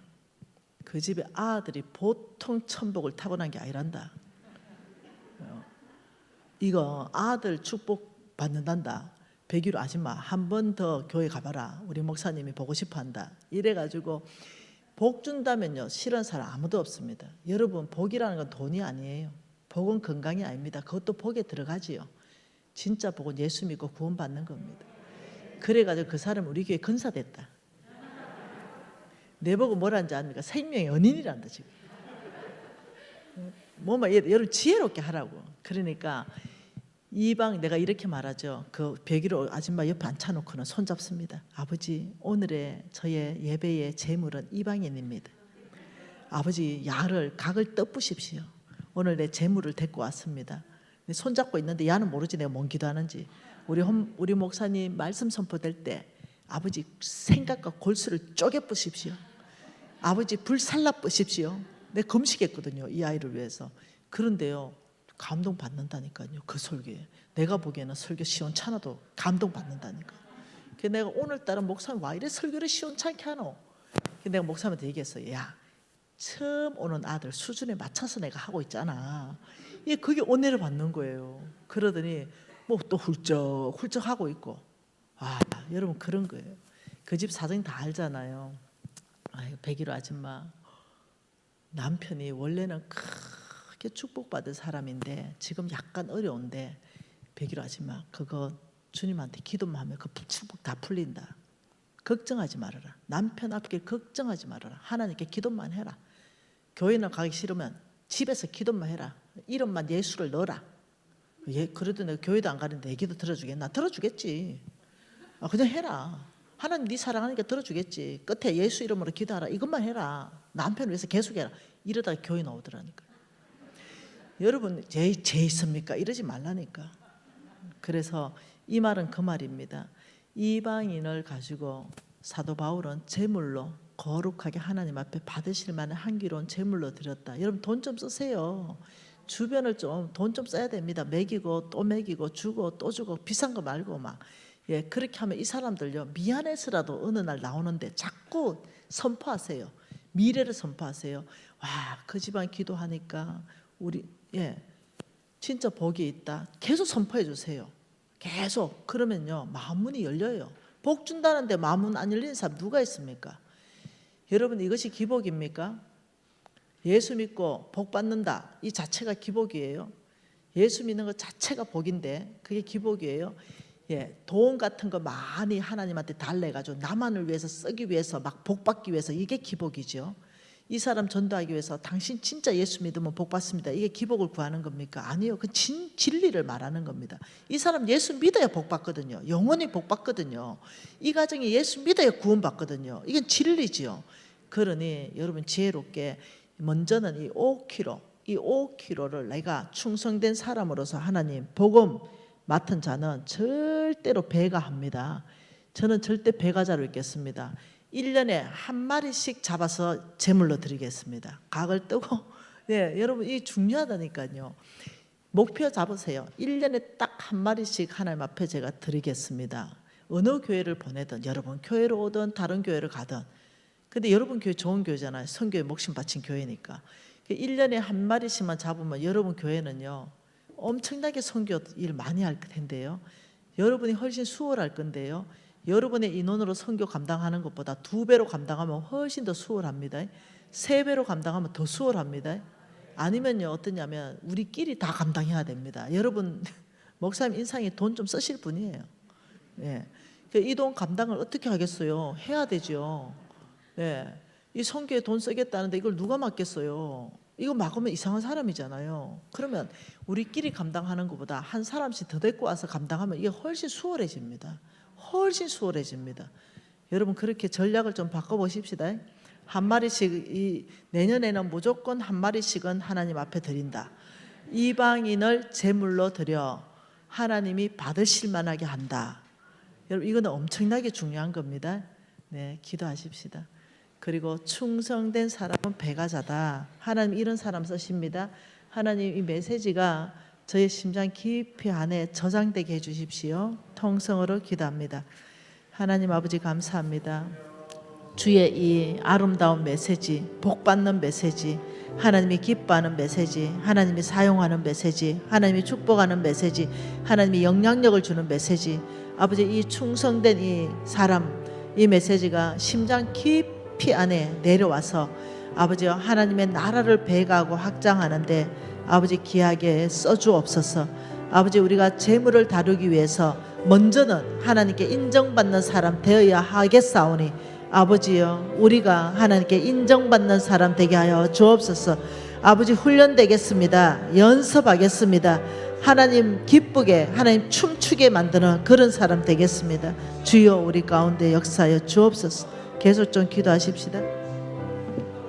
그 집에 아들이 보통 천복을 타고난 게 아니란다. 이거 아들 축복 받는단다. 백유로 아줌마 한 번 더 교회 가봐라. 우리 목사님이 보고 싶어 한다. 이래가지고 복 준다면요 싫은 사람 아무도 없습니다. 여러분 복이라는 건 돈이 아니에요. 복은 건강이 아닙니다. 그것도 복에 들어가지요. 진짜 복은 예수 믿고 구원받는 겁니다. 그래가지고 그 사람 우리 교회 근사됐다. 내보고 뭐라는지 압니까? 생명의 은인이란다 지금. 뭐만 여러분 지혜롭게 하라고. 그러니까 이방 내가 이렇게 말하죠. 그 101호 아줌마 옆에 앉혀놓고는 손잡습니다. 아버지 오늘의 저의 예배의 제물은 이방인입니다. 아버지 각을 떠부십시오. 오늘 내 제물을 데리고 왔습니다. 손잡고 있는데 야는 모르지 내가 뭔 기도하는지. 우리 목사님 말씀 선포될 때 아버지 생각과 골수를 쪼개 부십시오. 아버지 불살라 부십시오. 내가 금식했거든요. 이 아이를 위해서. 그런데요 감동 받는다니까요. 그 설교에 내가 보기에는 설교 시원찮아도 감동 받는다니까. 그래서 내가 오늘따라 목사님 와 이래 설교를 시원찮게 하노. 그래서 내가 목사님한테 얘기했어요. 야 처음 오는 아들 수준에 맞춰서 내가 하고 있잖아. 그게 은혜를 받는 거예요. 그러더니 뭐 또 훌쩍 하고 있고. 여러분 그런 거예요. 그 집 사정 다 알잖아요. 101호 아줌마 남편이 원래는 크게 축복받은 사람인데 지금 약간 어려운데 101호 아줌마 그거 주님한테 기도만 하면 그 축복 다 풀린다. 걱정하지 말아라. 남편 앞길 걱정하지 말아라. 하나님께 기도만 해라. 교회는 가기 싫으면 집에서 기도만 해라. 이름만 예수를 넣어라. 그래도 내가 교회도 안 가는데 내 기도 들어주겠나? 들어주겠지. 그냥 해라. 하나님 네 사랑하니까 들어주겠지. 끝에 예수 이름으로 기도하라. 이것만 해라. 남편을 위해서 계속해라. 이러다가 교회 나오더라니까. 여러분 죄 있습니까? 이러지 말라니까. 그래서 이 말은 그 말입니다. 이방인을 가지고 사도 바울은 제물로 거룩하게 하나님 앞에 받으실 만한 향기로운 제물로 드렸다. 여러분 돈 좀 쓰세요. 주변을 좀 돈 좀 써야 됩니다. 먹이고 또 먹이고 주고 또 주고 비싼 거 말고 막. 그렇게 하면 이 사람들요 미안해서라도 어느 날 나오는데 자꾸 선포하세요. 미래를 선포하세요. 그 집안 기도하니까 우리 진짜 복이 있다. 계속 선포해 주세요. 계속. 그러면요 마음문이 열려요. 복 준다는데 마음문 안 열리는 사람 누가 있습니까? 여러분 이것이 기복입니까? 예수 믿고 복 받는다 이 자체가 기복이에요. 예수 믿는 것 자체가 복인데 그게 기복이에요. 돈 같은 거 많이 하나님한테 달래가지고 나만을 위해서 쓰기 위해서 막 복 받기 위해서 이게 기복이죠. 이 사람 전도하기 위해서 당신 진짜 예수 믿으면 복 받습니다. 이게 기복을 구하는 겁니까? 아니요. 그 진리를 말하는 겁니다. 이 사람 예수 믿어야 복 받거든요. 영원히 복 받거든요. 이 가정이 예수 믿어야 구원 받거든요. 이건 진리지요. 그러니 여러분 지혜롭게 먼저는 이 5kg를 내가 충성된 사람으로서 하나님 복음 맡은 자는 절대로 배가합니다. 저는 절대 배가자로 있겠습니다. 1년에 한 마리씩 잡아서 제물로 드리겠습니다. 각을 뜨고 여러분 이 중요하다니까요. 목표 잡으세요. 1년에 딱 한 마리씩 하나님 앞에 제가 드리겠습니다. 어느 교회를 보내든 여러분 교회로 오든 다른 교회를 가든 근데 여러분 교회 좋은 교회잖아요. 선교에 목숨 바친 교회니까 1년에 한 마리씩만 잡으면 여러분 교회는요 엄청나게 선교 일 많이 할 텐데요. 여러분이 훨씬 수월할 건데요. 여러분의 인원으로 선교 감당하는 것보다 2배로 감당하면 훨씬 더 수월합니다. 3배로 감당하면 더 수월합니다. 아니면요 어떠냐면 우리끼리 다 감당해야 됩니다. 여러분 목사님 인상에 돈 좀 쓰실 분이에요. 이 돈 감당을 어떻게 하겠어요? 해야 되죠. 이 선교에 돈 쓰겠다는데 이걸 누가 맡겠어요? 이거 막으면 이상한 사람이잖아요. 그러면 우리끼리 감당하는 것보다 한 사람씩 더 데리고 와서 감당하면 이게 훨씬 수월해집니다. 훨씬 수월해집니다. 여러분 그렇게 전략을 좀 바꿔보십시다. 한 마리씩 내년에는 무조건 한 마리씩은 하나님 앞에 드린다. 이방인을 제물로 드려 하나님이 받으실 만하게 한다. 여러분 이거는 엄청나게 중요한 겁니다. 네, 기도하십시다. 그리고 충성된 사람은 배가자다. 하나님 이런 사람 쓰십니다. 하나님 이 메시지가 저의 심장 깊이 안에 저장되게 해주십시오. 통성으로 기도합니다. 하나님 아버지 감사합니다. 주의 이 아름다운 메시지, 복받는 메시지, 하나님이 기뻐하는 메시지, 하나님이 사용하는 메시지, 하나님이 축복하는 메시지, 하나님이 영향력을 주는 메시지, 아버지 이 충성된 이 사람, 이 메시지가 심장 깊이 안에 내려와서 아버지여 하나님의 나라를 배가하고 확장하는데 아버지 귀하게 써주옵소서. 아버지 우리가 재물을 다루기 위해서 먼저는 하나님께 인정받는 사람 되어야 하겠사오니 아버지여 우리가 하나님께 인정받는 사람 되게 하여 주옵소서. 아버지 훈련되겠습니다. 연습하겠습니다. 하나님 기쁘게 하나님 춤추게 만드는 그런 사람 되겠습니다. 주여 우리 가운데 역사하여 주옵소서. 계속 좀 기도하십시다.